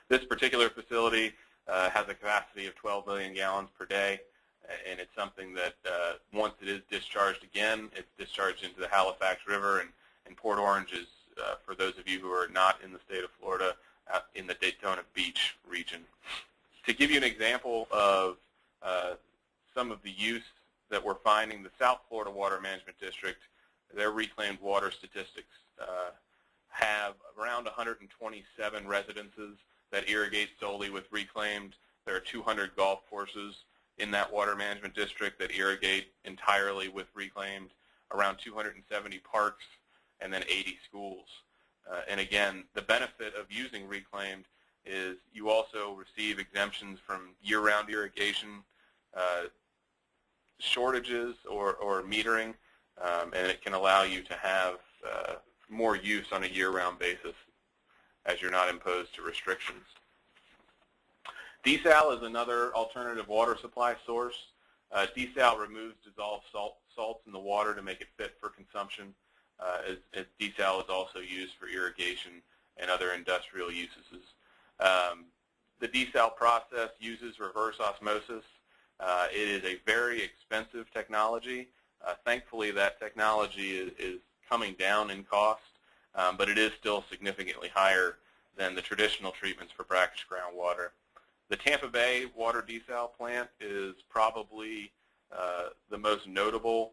This particular facility has a capacity of 12 million gallons per day, and it's something that once it is discharged again, it's discharged into the Halifax River, and Port Orange is, for those of you who are not in the state of Florida, in the Daytona Beach region. To give you an example of some of the use that we're finding, the South Florida Water Management District, their reclaimed water statistics have around 127 residences that irrigate solely with reclaimed. There are 200 golf courses in that water management district that irrigate entirely with reclaimed, around 270 parks, and then 80 schools. And again, the benefit of using reclaimed is you also receive exemptions from year-round irrigation shortages or metering, and it can allow you to have more use on a year-round basis as you're not imposed to restrictions. Desal is another alternative water supply source. Desal removes dissolved salts in the water to make it fit for consumption. As desal is also used for irrigation and other industrial uses. The desal process uses reverse osmosis. It is a very expensive technology. Thankfully, that technology is coming down in cost, but it is still significantly higher than the traditional treatments for brackish groundwater. The Tampa Bay water desal plant is probably the most notable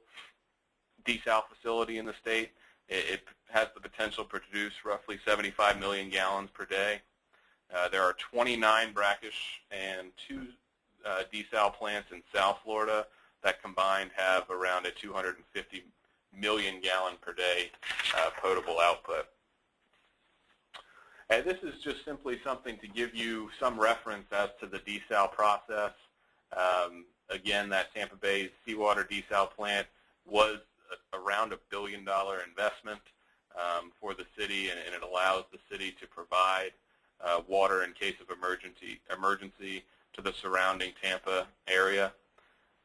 desal facility in the state. It has the potential to produce roughly 75 million gallons per day. There are 29 brackish and 2 desal plants in South Florida that combined have around a 250 million gallon per day potable output. And this is just simply something to give you some reference as to the desal process. Again, that Tampa Bay seawater desal plant was around $1 billion investment for the city, and it allows the city to provide water in case of emergency to the surrounding Tampa area.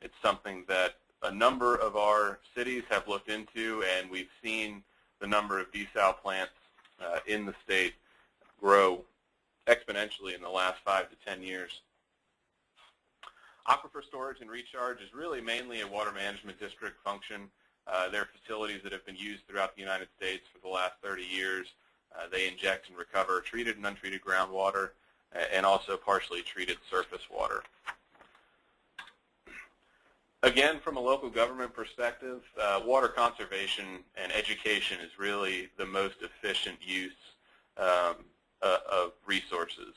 It's something that a number of our cities have looked into, and we've seen the number of desal plants in the state grow exponentially in the last 5 to 10 years. Aquifer storage and recharge is really mainly a water management district function. They're facilities that have been used throughout the United States for the last 30 years. They inject and recover treated and untreated groundwater and also partially treated surface water. Again, from a local government perspective, water conservation and education is really the most efficient use of resources.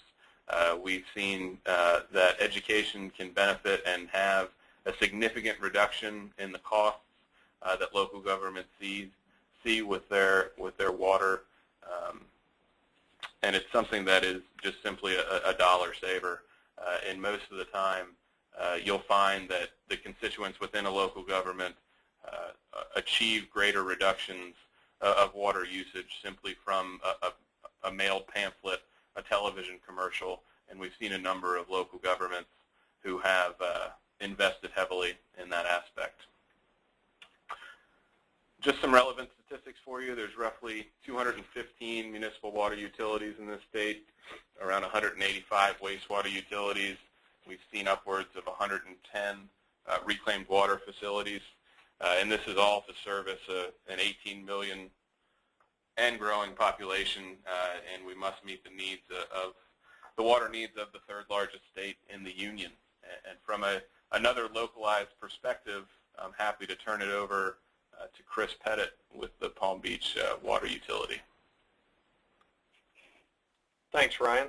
We've seen that education can benefit and have a significant reduction in the costs that local governments see with their water, and it's something that is just simply a dollar saver. And most of the time, you'll find that the constituents within a local government achieve greater reductions of water usage simply from a mailed pamphlet, a television commercial, and we've seen a number of local governments who have invested heavily in that aspect. Just some relevant statistics for you. There's roughly 215 municipal water utilities in this state, around 185 wastewater utilities. We've seen upwards of 110 reclaimed water facilities, and this is all to service an 18 million and growing population, and we must meet the needs of the water needs of the third largest state in the union. And from another localized perspective, I'm happy to turn it over to Chris Pettit with the Palm Beach Water Utility. Thanks, Ryan.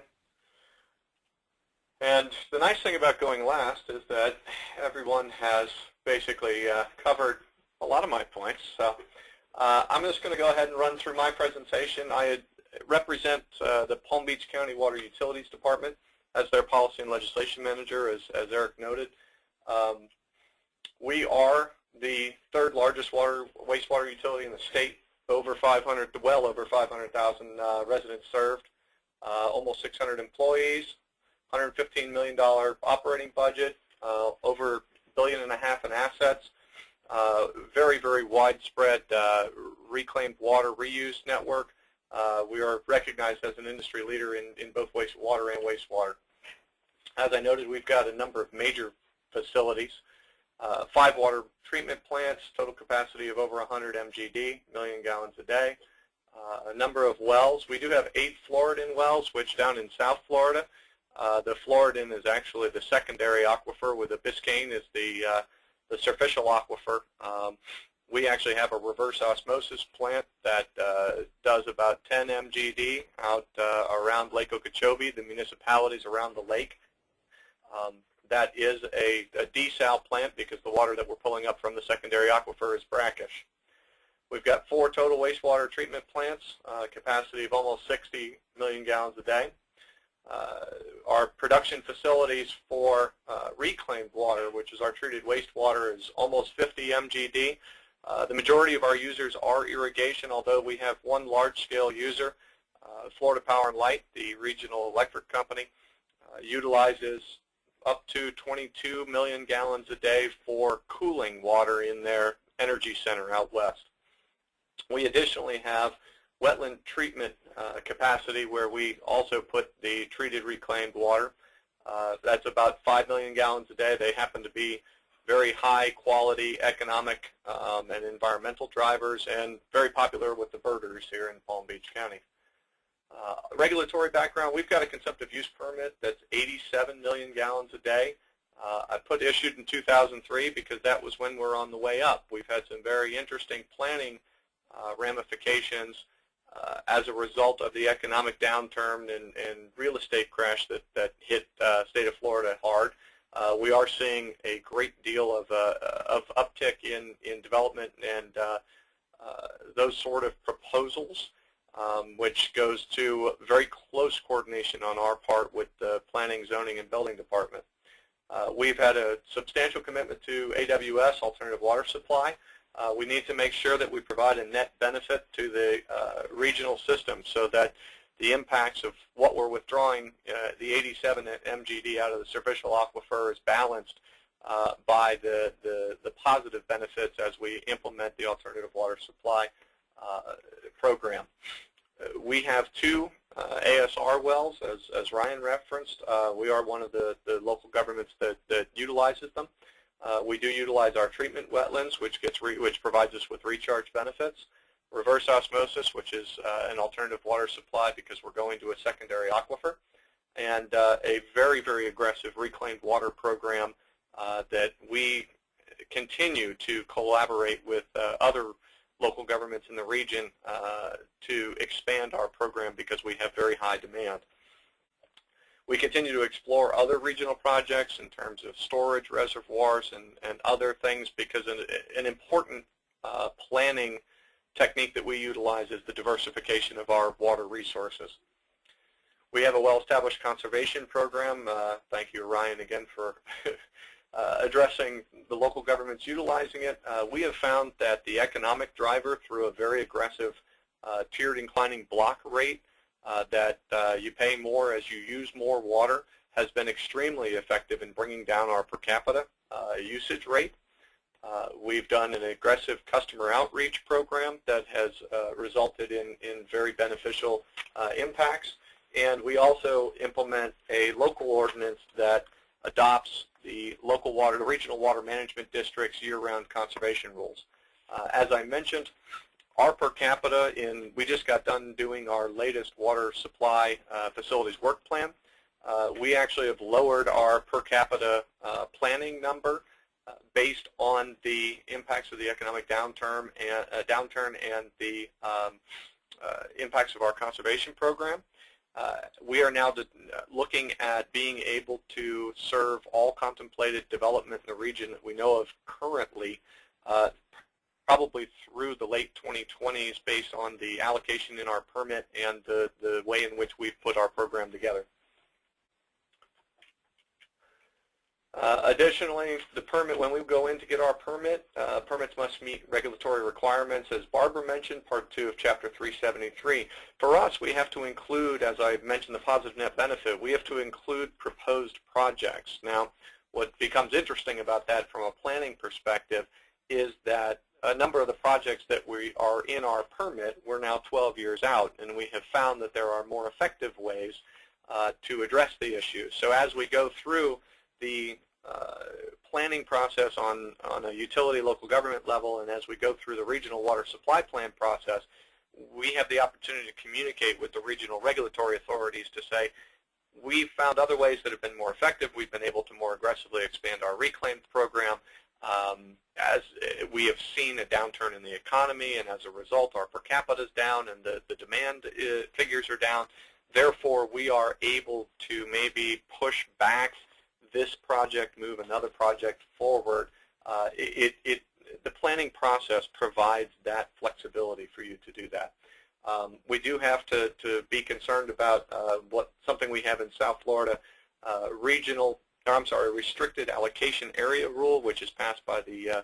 And the nice thing about going last is that everyone has basically covered a lot of my points. So I'm just going to go ahead and run through my presentation. I represent the Palm Beach County Water Utilities Department as their policy and legislation manager, as Eric noted. We are the third largest wastewater utility in the state, well over 500,000 residents served, almost 600 employees, $115 million operating budget, over $1.5 billion in assets, very, very widespread reclaimed water reuse network. We are recognized as an industry leader in both wastewater and wastewater. As I noted, we've got a number of major facilities, 5 water treatment plants, total capacity of over 100 MGD, million gallons a day, a number of wells. We do have 8 Floridan wells, which down in South Florida, the Floridan is actually the secondary aquifer, with the Biscayne is the superficial aquifer. We actually have a reverse osmosis plant that does about 10 MGD out around Lake Okeechobee, the municipalities around the lake. That is a desal plant because the water that we're pulling up from the secondary aquifer is brackish. We've got 4 total wastewater treatment plants, capacity of almost 60 million gallons a day. Our production facilities for reclaimed water, which is our treated wastewater, is almost 50 MGD. The majority of our users are irrigation, although we have one large-scale user, Florida Power and Light, the regional electric company, utilizes up to 22 million gallons a day for cooling water in their energy center out west. We additionally have wetland treatment capacity where we also put the treated reclaimed water. That's about 5 million gallons a day. They happen to be very high quality economic and environmental drivers, and very popular with the birders here in Palm Beach County. Regulatory background, we've got a consumptive use permit that's 87 million gallons a day. I put issued in 2003 because that was when we're on the way up. We've had some very interesting planning ramifications as a result of the economic downturn and real estate crash that hit state of Florida hard. We are seeing a great deal of uptick in development and those sort of proposals, which goes to very close coordination on our part with the planning, zoning, and building department. We've had a substantial commitment to AWS, alternative water supply. We need to make sure that we provide a net benefit to the regional system so that the impacts of what we're withdrawing, the 87 MGD out of the superficial aquifer, is balanced by the positive benefits as we implement the alternative water supply program. We have 2 ASR wells, as Ryan referenced. We are one of the local governments that utilizes them. We do utilize our treatment wetlands, which provides us with recharge benefits. Reverse osmosis, which is an alternative water supply because we're going to a secondary aquifer, and a very, very aggressive reclaimed water program that we continue to collaborate with other local governments in the region to expand our program because we have very high demand. We continue to explore other regional projects in terms of storage reservoirs and other things, because an important planning technique that we utilize is the diversification of our water resources. We have a well-established conservation program. Thank you, Ryan, again for addressing the local governments utilizing it. We have found that the economic driver through a very aggressive tiered inclining block rate that you pay more as you use more water has been extremely effective in bringing down our per capita usage rate. We've done an aggressive customer outreach program that has resulted in very beneficial impacts, and we also implement a local ordinance that adopts the regional water management district's year-round conservation rules. As I mentioned, our per capita we just got done doing our latest water supply facilities work plan. We actually have lowered our per capita planning number based on the impacts of the economic downturn and the impacts of our conservation program. We are now looking at being able to serve all contemplated development in the region that we know of currently, probably through the late 2020s based on the allocation in our permit and the way in which we've put our program together. Additionally, the permit, when we go in to get our permit, permits must meet regulatory requirements. As Barbara mentioned, Part 2 of Chapter 373. For us, we have to include, as I mentioned, the positive net benefit. We have to include proposed projects. Now, what becomes interesting about that from a planning perspective is that a number of the projects that we are in our permit, we're now 12 years out, and we have found that there are more effective ways to address the issue. So as we go through the planning process on a utility local government level, and as we go through the regional water supply plan process, we have the opportunity to communicate with the regional regulatory authorities to say, we've found other ways that have been more effective. We've been able to more aggressively expand our reclaimed program. As we have seen a downturn in the economy, and as a result, our per capita is down and the demand figures are down. Therefore, we are able to maybe push back this project, move another project forward. The planning process provides that flexibility for you to do that. We do have to be concerned about something we have in South Florida, restricted allocation area rule, which is passed by the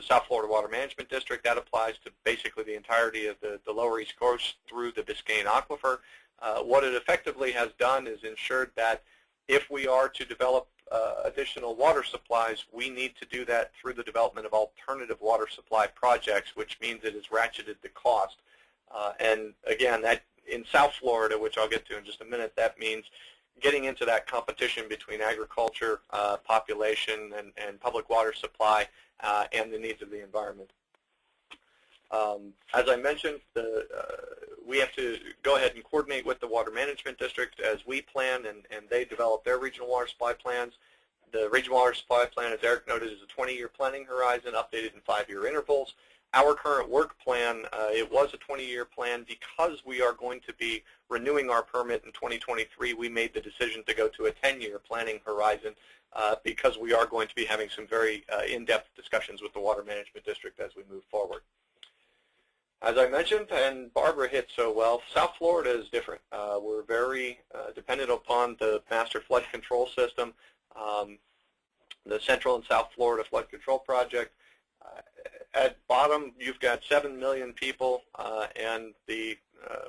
South Florida Water Management District. That applies to basically the entirety of the lower East Coast through the Biscayne Aquifer. What it effectively has done is ensured that if we are to develop additional water supplies, we need to do that through the development of alternative water supply projects, which means it has ratcheted the cost. And again, that in South Florida, which I'll get to in just a minute, that means getting into that competition between agriculture, population, and public water supply, and the needs of the environment. As I mentioned, we have to go ahead and coordinate with the Water Management District as we plan and they develop their regional water supply plans. The regional water supply plan, as Eric noted, is a 20-year planning horizon updated in 5-year intervals. Our current work plan, it was a 20-year plan. Because we are going to be renewing our permit in 2023, we made the decision to go to a 10-year planning horizon because we are going to be having some very in-depth discussions with the Water Management District as we move forward. As I mentioned, and Barbara hit so well, South Florida is different. We're very dependent upon the master flood control system, the Central and South Florida Flood Control Project. At bottom, you've got 7 million people and the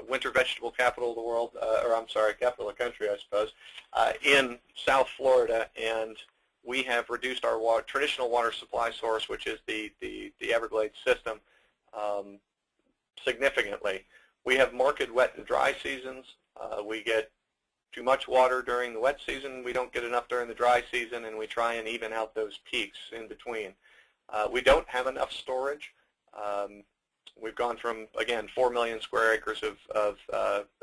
winter vegetable capital of the world, or I'm sorry, capital of the country, I suppose, in South Florida, and we have reduced our traditional water supply source, which is the Everglades system, significantly. We have marked wet and dry seasons. We get too much water during the wet season. We don't get enough during the dry season, and we try and even out those peaks in between. We don't have enough storage. We've gone from, again, 4 million square acres of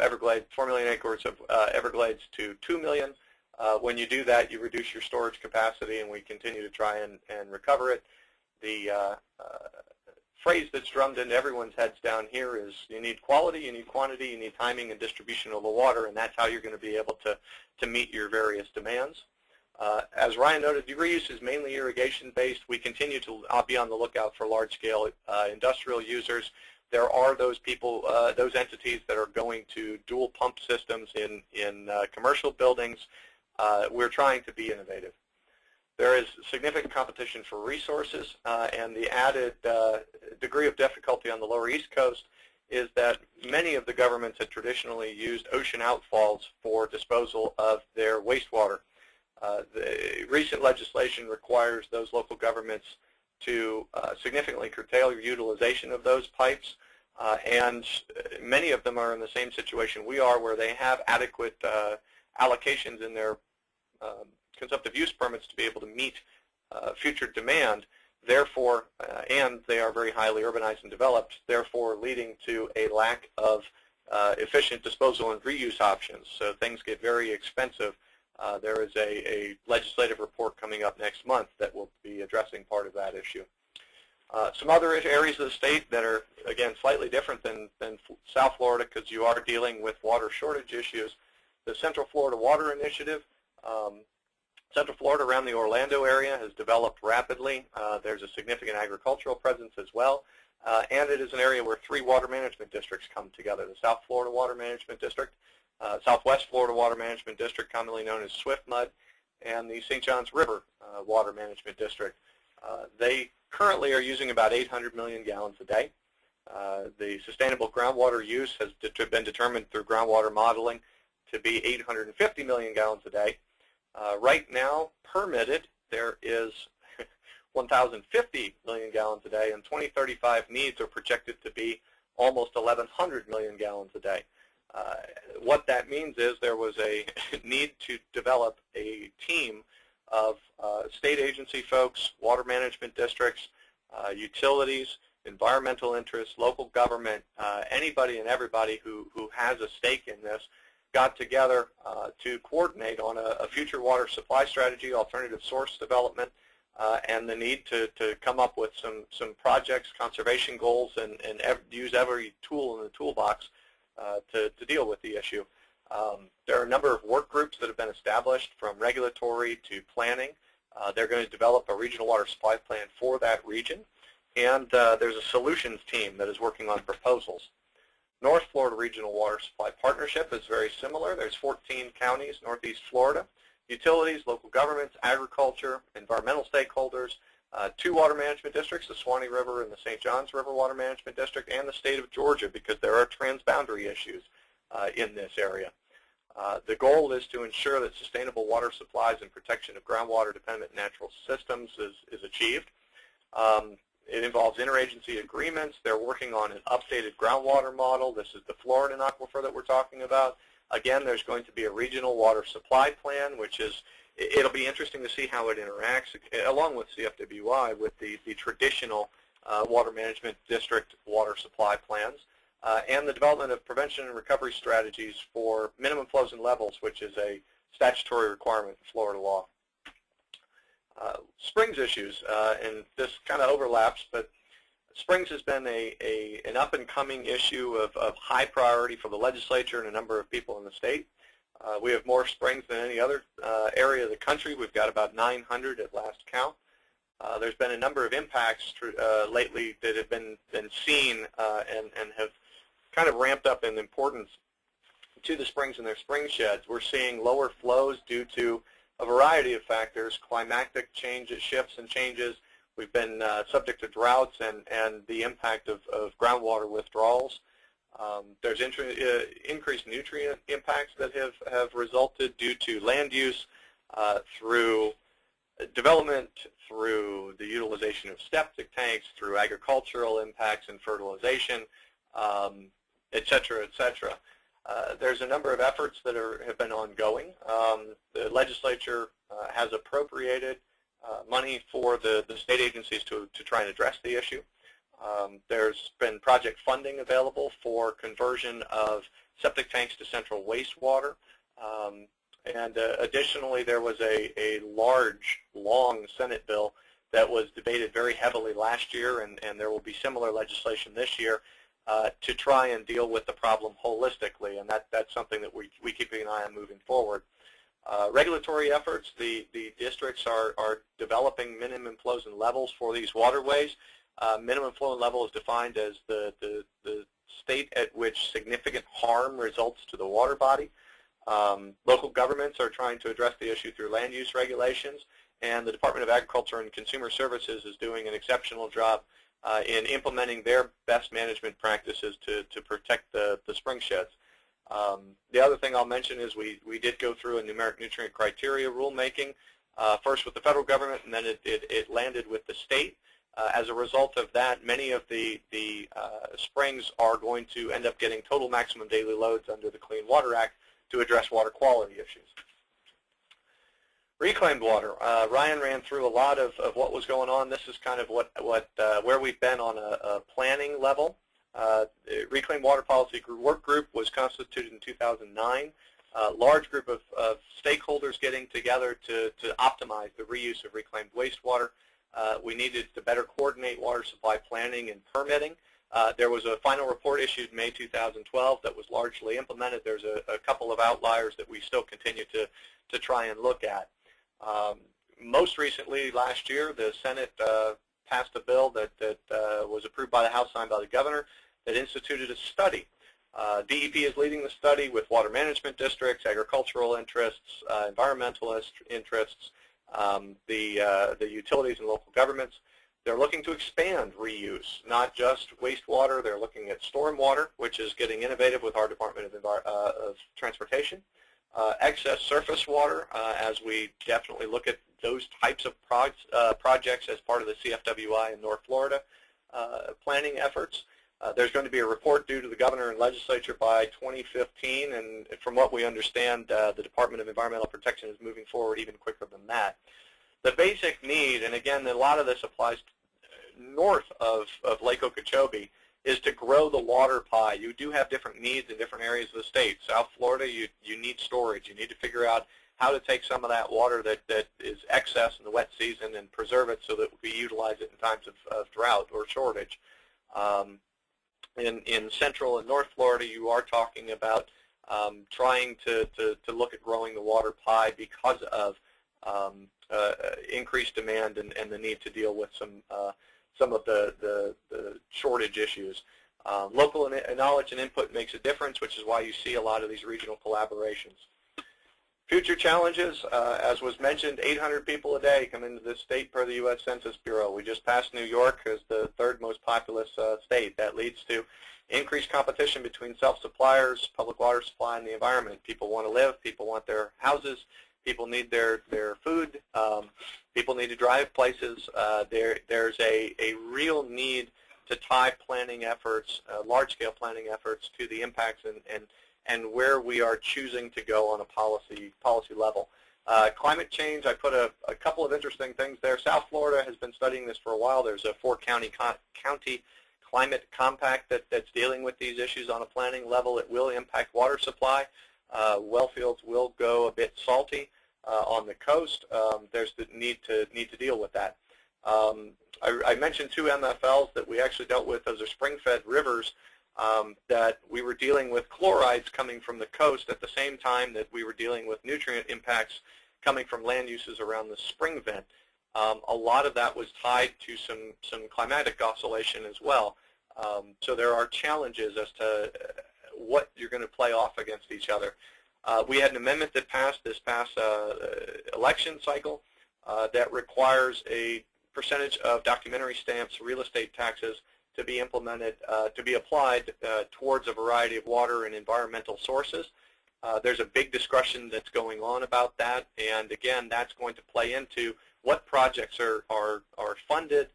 Everglades, 4 million acres of Everglades to 2 million. When you do that, you reduce your storage capacity, and we continue to try and recover it. The phrase that's drummed into everyone's heads down here is you need quality, you need quantity, you need timing and distribution of the water, and that's how you're going to be able to meet your various demands. As Ryan noted, reuse is mainly irrigation-based. We continue to be on the lookout for large-scale industrial users. There are those people, those entities that are going to dual pump systems in commercial buildings. We're trying to be innovative. There is significant competition for resources, and the added degree of difficulty on the lower East Coast is that many of the governments had traditionally used ocean outfalls for disposal of their wastewater. The recent legislation requires those local governments to significantly curtail your utilization of those pipes, and many of them are in the same situation we are, where they have adequate allocations in their consumptive use permits to be able to meet future demand, therefore, and they are very highly urbanized and developed, therefore leading to a lack of efficient disposal and reuse options. So things get very expensive. There is a legislative report coming up next month that will be addressing part of that issue. Some other areas of the state that are, again, slightly different than South Florida, because you are dealing with water shortage issues. The Central Florida Water Initiative. Central Florida around the Orlando area has developed rapidly. There's a significant agricultural presence as well. And it is an area where 3 water management districts come together. The South Florida Water Management District, Southwest Florida Water Management District, commonly known as SWIFMUD, and the St. Johns River Water Management District. They currently are using about 800 million gallons a day. The sustainable groundwater use has been determined through groundwater modeling to be 850 million gallons a day. Right now, permitted, there is 1,050 million gallons a day, and 2035 needs are projected to be almost 1,100 million gallons a day. What that means is there was a need to develop a team of state agency folks, water management districts, utilities, environmental interests, local government, anybody and everybody who has a stake in this, got together to coordinate on a future water supply strategy, alternative source development, and the need to come up with some projects, conservation goals, and use every tool in the toolbox to deal with the issue. There are a number of work groups that have been established, from regulatory to planning. They're going to develop a regional water supply plan for that region, and there's a solutions team that is working on proposals. North Florida Regional Water Supply Partnership is very similar. There's 14 counties, Northeast Florida, utilities, local governments, agriculture, environmental stakeholders, 2 water management districts, the Swanee River and the St. Johns River Water Management District, and the state of Georgia, because there are transboundary issues in this area. The goal is to ensure that sustainable water supplies and protection of groundwater-dependent natural systems is achieved. It involves interagency agreements. They're working on an updated groundwater model. This is the Floridan aquifer that we're talking about. Again, there's going to be a regional water supply plan, which is, it'll be interesting to see how it interacts, along with CFWI, with the traditional water management district water supply plans, and the development of prevention and recovery strategies for minimum flows and levels, which is a statutory requirement in Florida law. Springs issues, and this kind of overlaps, but springs has been an up-and-coming issue of high priority for the legislature and a number of people in the state. We have more springs than any other area of the country. We've got about 900 at last count. There's been a number of impacts lately that have been seen and have kind of ramped up in importance to the springs and their spring sheds. We're seeing lower flows due to a variety of factors, climatic changes, shifts and changes. We've been subject to droughts and the impact of groundwater withdrawals. There's increased nutrient impacts that have resulted due to land use, through development, through the utilization of septic tanks, through agricultural impacts and fertilization, et cetera, et cetera. There's a number of efforts that have been ongoing. The legislature has appropriated money for the state agencies to try and address the issue. There's been project funding available for conversion of septic tanks to central wastewater. And additionally, there was a large, long Senate bill that was debated very heavily last year, and there will be similar legislation this year to try and deal with the problem holistically, and that's something that we keep an eye on moving forward. Regulatory efforts, the districts are developing minimum flows and levels for these waterways. Minimum flow and level is defined as the state at which significant harm results to the water body. Local governments are trying to address the issue through land use regulations, and the Department of Agriculture and Consumer Services is doing an exceptional job in implementing their best management practices to protect the spring sheds. The other thing I'll mention is we did go through a numeric nutrient criteria rulemaking, first with the federal government, and then it landed with the state. As a result of that, many of the springs are going to end up getting total maximum daily loads under the Clean Water Act to address water quality issues. Reclaimed water. Ryan ran through a lot of what was going on. This is kind of where we've been on a planning level. Reclaimed Water Policy Work Group was constituted in 2009. A large group of stakeholders getting together to optimize the reuse of reclaimed wastewater. We needed to better coordinate water supply planning and permitting. There was a final report issued in May 2012 that was largely implemented. There's a couple of outliers that we still continue to try and look at. Most recently, last year, the Senate passed a bill that was approved by the House, signed by the governor, that instituted a study. DEP is leading the study with water management districts, agricultural interests, environmental interests, the utilities and local governments. They're looking to expand reuse, not just wastewater. They're looking at stormwater, which is getting innovative with our Department of Transportation. Excess surface water, as we definitely look at those types of projects as part of the CFWI in North Florida planning efforts. There's going to be a report due to the governor and legislature by 2015, and from what we understand, the Department of Environmental Protection is moving forward even quicker than that. The basic need, and again, a lot of this applies north of Lake Okeechobee, is to grow the water pie. You do have different needs in different areas of the state. South Florida, you need storage. You need to figure out how to take some of that water that is excess in the wet season and preserve it so that we utilize it in times of drought or shortage. In Central and North Florida, you are talking about trying to look at growing the water pie because of increased demand and the need to deal with some of the shortage issues. Local knowledge and input makes a difference, which is why you see a lot of these regional collaborations. Future challenges, as was mentioned, 800 people a day come into this state per the U.S. Census Bureau. We just passed New York as the third most populous state. That leads to increased competition between self-suppliers, public water supply, and the environment. People want to live. People want their houses. People need their food. People need to drive places. There's a real need to tie planning efforts, large-scale planning efforts, to the impacts and where we are choosing to go on a policy level. Climate change, I put a couple of interesting things there. South Florida has been studying this for a while. There's a 4-county climate compact that's dealing with these issues on a planning level. It will impact water supply. Well fields will go a bit salty on the coast. There's the need to deal with that. I mentioned 2 MFLs that we actually dealt with. Those are spring-fed rivers that we were dealing with chlorides coming from the coast at the same time that we were dealing with nutrient impacts coming from land uses around the spring vent. A lot of that was tied to some climatic oscillation as well. So there are challenges as to what you're going to play off against each other. We had an amendment that passed this past election cycle that requires a percentage of documentary stamps, real estate taxes, to be implemented, to be applied towards a variety of water and environmental sources. There's a big discussion that's going on about that, and again, that's going to play into what projects are funded,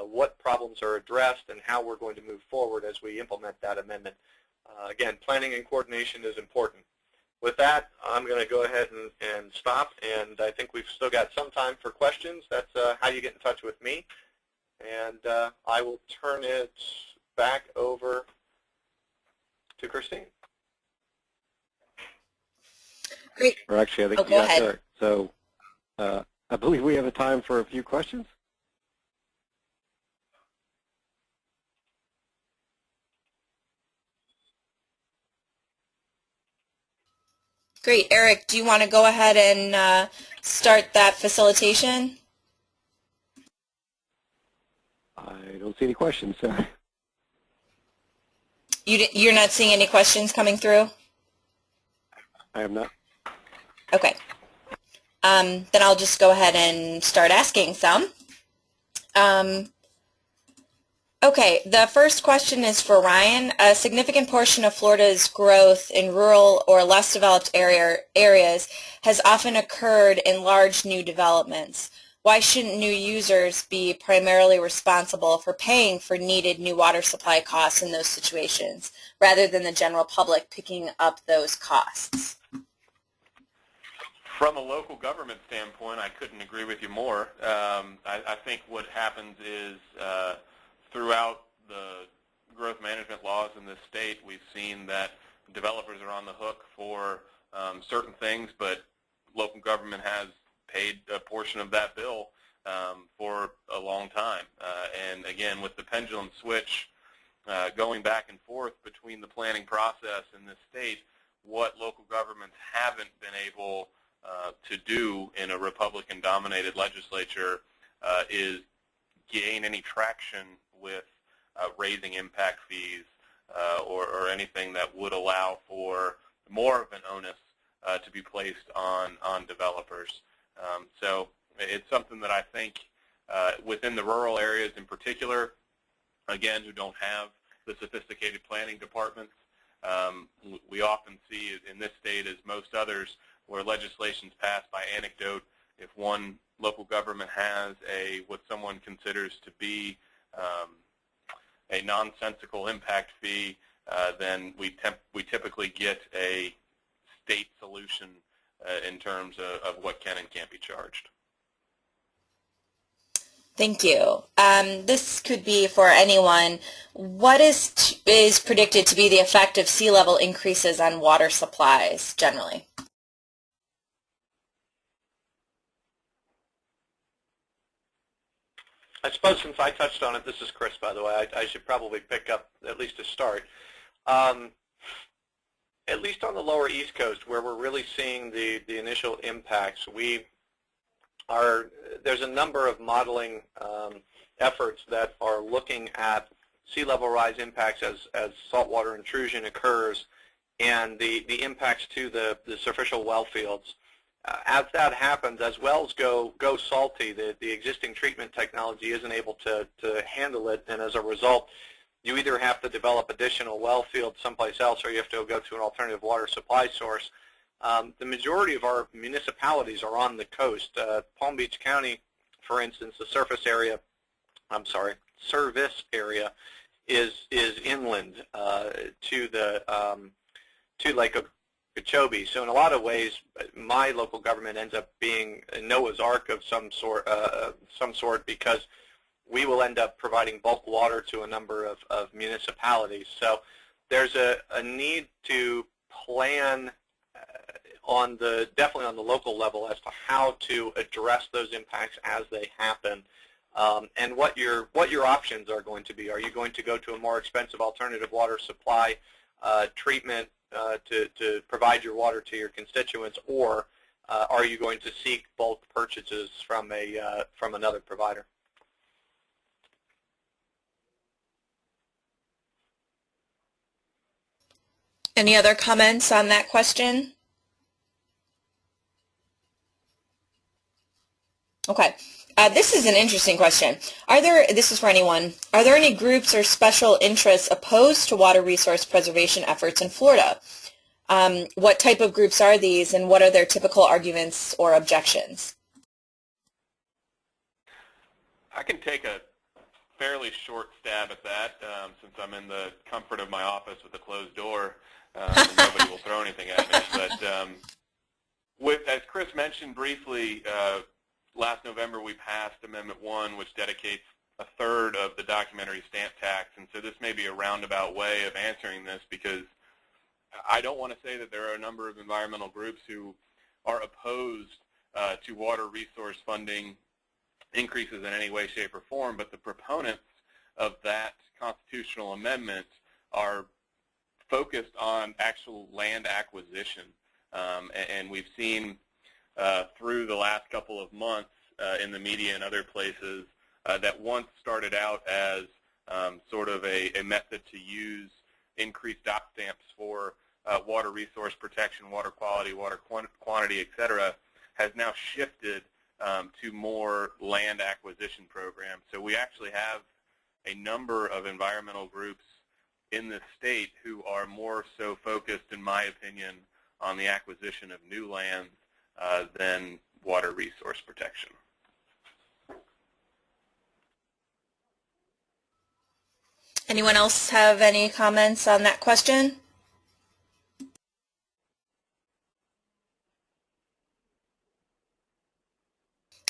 what problems are addressed, and how we're going to move forward as we implement that amendment. Again, planning and coordination is important. With that, I'm going to go ahead and stop, and I think we've still got some time for questions. That's how you get in touch with me. And I will turn it back over to Christine. Great. Or actually, I think go ahead. Eric. So I believe we have a time for a few questions. Great. Eric, do you want to go ahead and start that facilitation? I don't see any questions. So. You're not seeing any questions coming through? I am not. Okay. Then I'll just go ahead and start asking some. Okay, the first question is for Ryan. A significant portion of Florida's growth in rural or less developed areas has often occurred in large new developments. Why shouldn't new users be primarily responsible for paying for needed new water supply costs in those situations, rather than the general public picking up those costs? From a local government standpoint, I couldn't agree with you more. I think what happens is throughout the growth management laws in this state, we've seen that developers are on the hook for certain things, but local government has paid a portion of that bill for a long time. And again, with the pendulum switch going back and forth between the planning process in this state, what local governments haven't been able to do in a Republican-dominated legislature is gain any traction with raising impact fees or anything that would allow for more of an onus to be placed on developers. So it's something that I think within the rural areas in particular, again, who don't have the sophisticated planning departments, we often see in this state, as most others, where legislation is passed by anecdote. If one local government has what someone considers to be a nonsensical impact fee, then we typically get a state solution in terms of what can and can't be charged. Thank you. This could be for anyone. What is predicted to be the effect of sea level increases on water supplies generally? I suppose since I touched on it, this is Chris, by the way, I should probably pick up at least to start. At least on the lower East Coast, where we're really seeing the initial impacts, there's a number of modeling efforts that are looking at sea level rise impacts as saltwater intrusion occurs and the impacts to the superficial well fields. As that happens, as wells go salty, the existing treatment technology isn't able to handle it, and as a result, you either have to develop additional well fields someplace else or you have to go to an alternative water supply source. The majority of our municipalities are on the coast. Palm Beach County, for instance, the service area is inland to Lake Okeechobee. So in a lot of ways, my local government ends up being a Noah's Ark of some sort because we will end up providing bulk water to a number of municipalities. So there's a need to plan definitely on the local level as to how to address those impacts as they happen, and what your options are going to be. Are you going to go to a more expensive alternative water supply treatment to provide your water to your constituents, or are you going to seek bulk purchases from another provider? Any other comments on that question? Okay. This is an interesting question. This is for anyone, are there any groups or special interests opposed to water resource preservation efforts in Florida? What type of groups are these, and what are their typical arguments or objections? I can take a fairly short stab at that since I'm in the comfort of my office with a closed door and nobody will throw anything at me. But as Chris mentioned briefly, last November we passed Amendment 1, which dedicates a third of the documentary stamp tax, and so this may be a roundabout way of answering this, because I don't want to say that there are a number of environmental groups who are opposed to water resource funding increases in any way, shape, or form, but the proponents of that constitutional amendment are focused on actual land acquisition, and we've seen through the last couple of months in the media and other places that once started out as sort of a method to use increased dock stamps for water resource protection, water quality, water quantity, et cetera, has now shifted to more land acquisition programs. So we actually have a number of environmental groups in this state who are more so focused, in my opinion, on the acquisition of new lands than water resource protection. Anyone else have any comments on that question?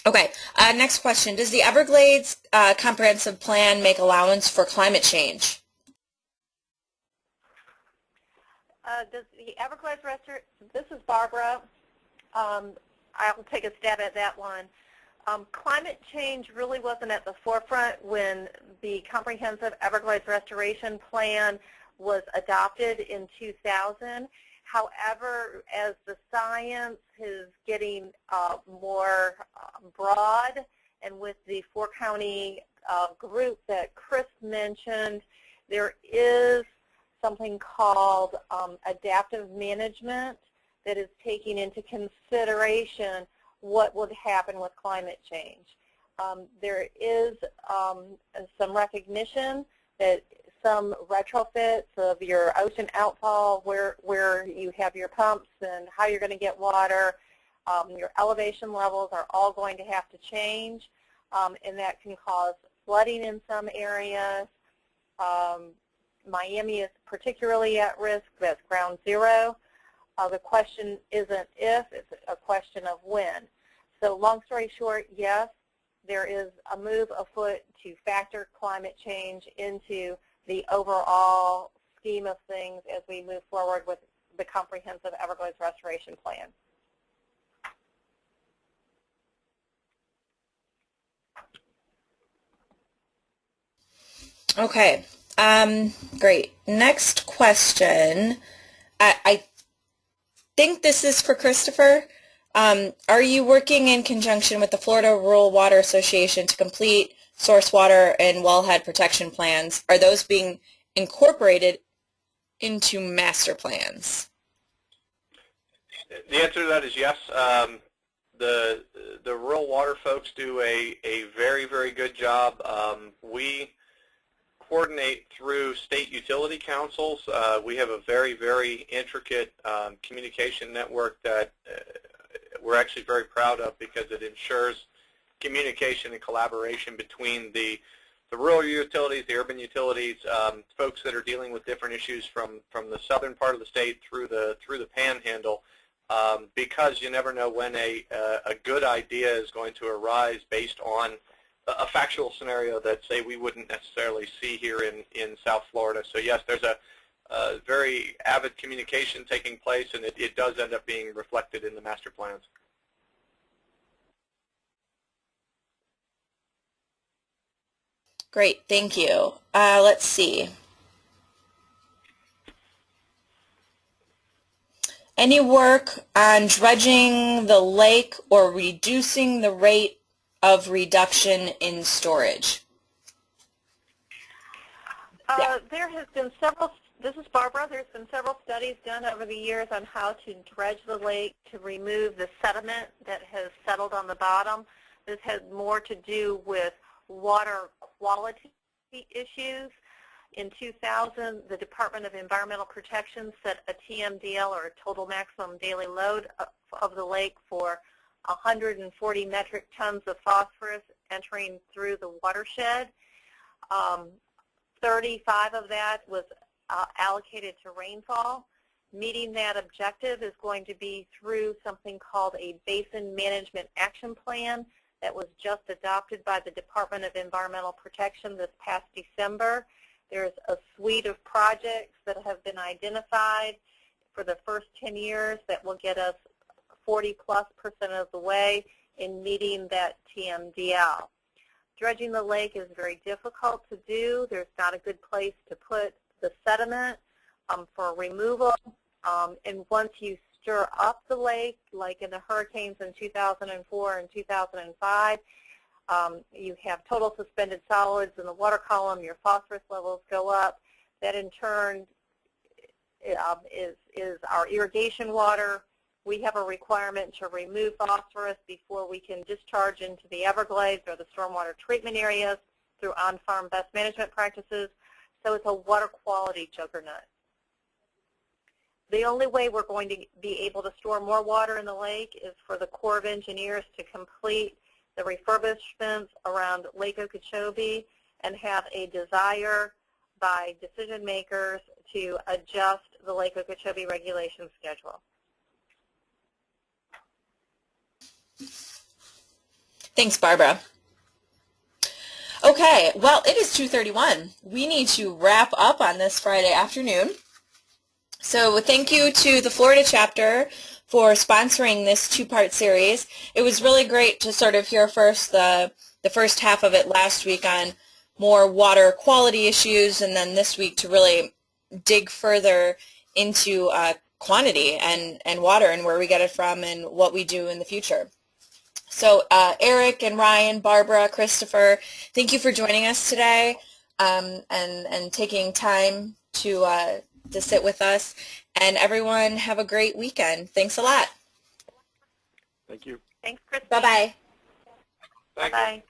Okay, next question. Does the Everglades Comprehensive Plan make allowance for climate change? Does the Everglades This is Barbara. I'll take a stab at that one. Climate change really wasn't at the forefront when the Comprehensive Everglades Restoration Plan was adopted in 2000. However, as the science is getting more broad, and with the four-county group that Chris mentioned, there is something called adaptive management that is taking into consideration what would happen with climate change. There is some recognition that some retrofits of your ocean outfall, where you have your pumps and how you're going to get water, your elevation levels are all going to have to change, and that can cause flooding in some areas. Miami is particularly at risk. That's ground zero. The question isn't if, it's a question of when. So long story short, yes, there is a move afoot to factor climate change into the overall scheme of things as we move forward with the Comprehensive Everglades Restoration Plan. Okay, great. Next question. I think this is for Christopher. Are you working in conjunction with the Florida Rural Water Association to complete source water and wellhead protection plans? Are those being incorporated into master plans? The answer to that is yes. The rural water folks do a very, very good job. We coordinate through state utility councils. We have a very, very intricate communication network that we're actually very proud of, because it ensures communication and collaboration between the rural utilities, the urban utilities, folks that are dealing with different issues from the southern part of the state through the panhandle, because you never know when a good idea is going to arise based on a factual scenario that, say, we wouldn't necessarily see here in South Florida. So yes, there's a very avid communication taking place, and it does end up being reflected in the master plans. Great, thank you. Let's see. Any work on dredging the lake or reducing the rate of reduction in storage? There has been several, this is Barbara, there's been several studies done over the years on how to dredge the lake to remove the sediment that has settled on the bottom. This has more to do with water quality issues. In 2000, the Department of Environmental Protection set a TMDL, or a total maximum daily load, of the lake for 140 metric tons of phosphorus entering through the watershed. 35 of that was allocated to rainfall. Meeting that objective is going to be through something called a Basin Management Action Plan that was just adopted by the Department of Environmental Protection this past December. There's a suite of projects that have been identified for the first 10 years that will get us 40+% of the way in meeting that TMDL. Dredging the lake is very difficult to do. There's not a good place to put the sediment for removal. And once you stir up the lake, like in the hurricanes in 2004 and 2005, you have total suspended solids in the water column, your phosphorus levels go up. That in turn is our irrigation water. We have a requirement to remove phosphorus before we can discharge into the Everglades or the stormwater treatment areas through on-farm best management practices. So it's a water quality juggernaut. The only way we're going to be able to store more water in the lake is for the Corps of Engineers to complete the refurbishments around Lake Okeechobee and have a desire by decision makers to adjust the Lake Okeechobee regulation schedule. Thanks, Barbara. Okay, well, it is 2:31. We need to wrap up on this Friday afternoon. So thank you to the Florida chapter for sponsoring this two-part series. It was really great to sort of hear first the first half of it last week on more water quality issues, and then this week to really dig further into quantity and water and where we get it from and what we do in the future. So Eric and Ryan, Barbara, Christopher, thank you for joining us today and taking time to sit with us. And everyone have a great weekend. Thanks a lot. Thank you. Thanks, Chris. Bye-bye. Thank you. Bye-bye.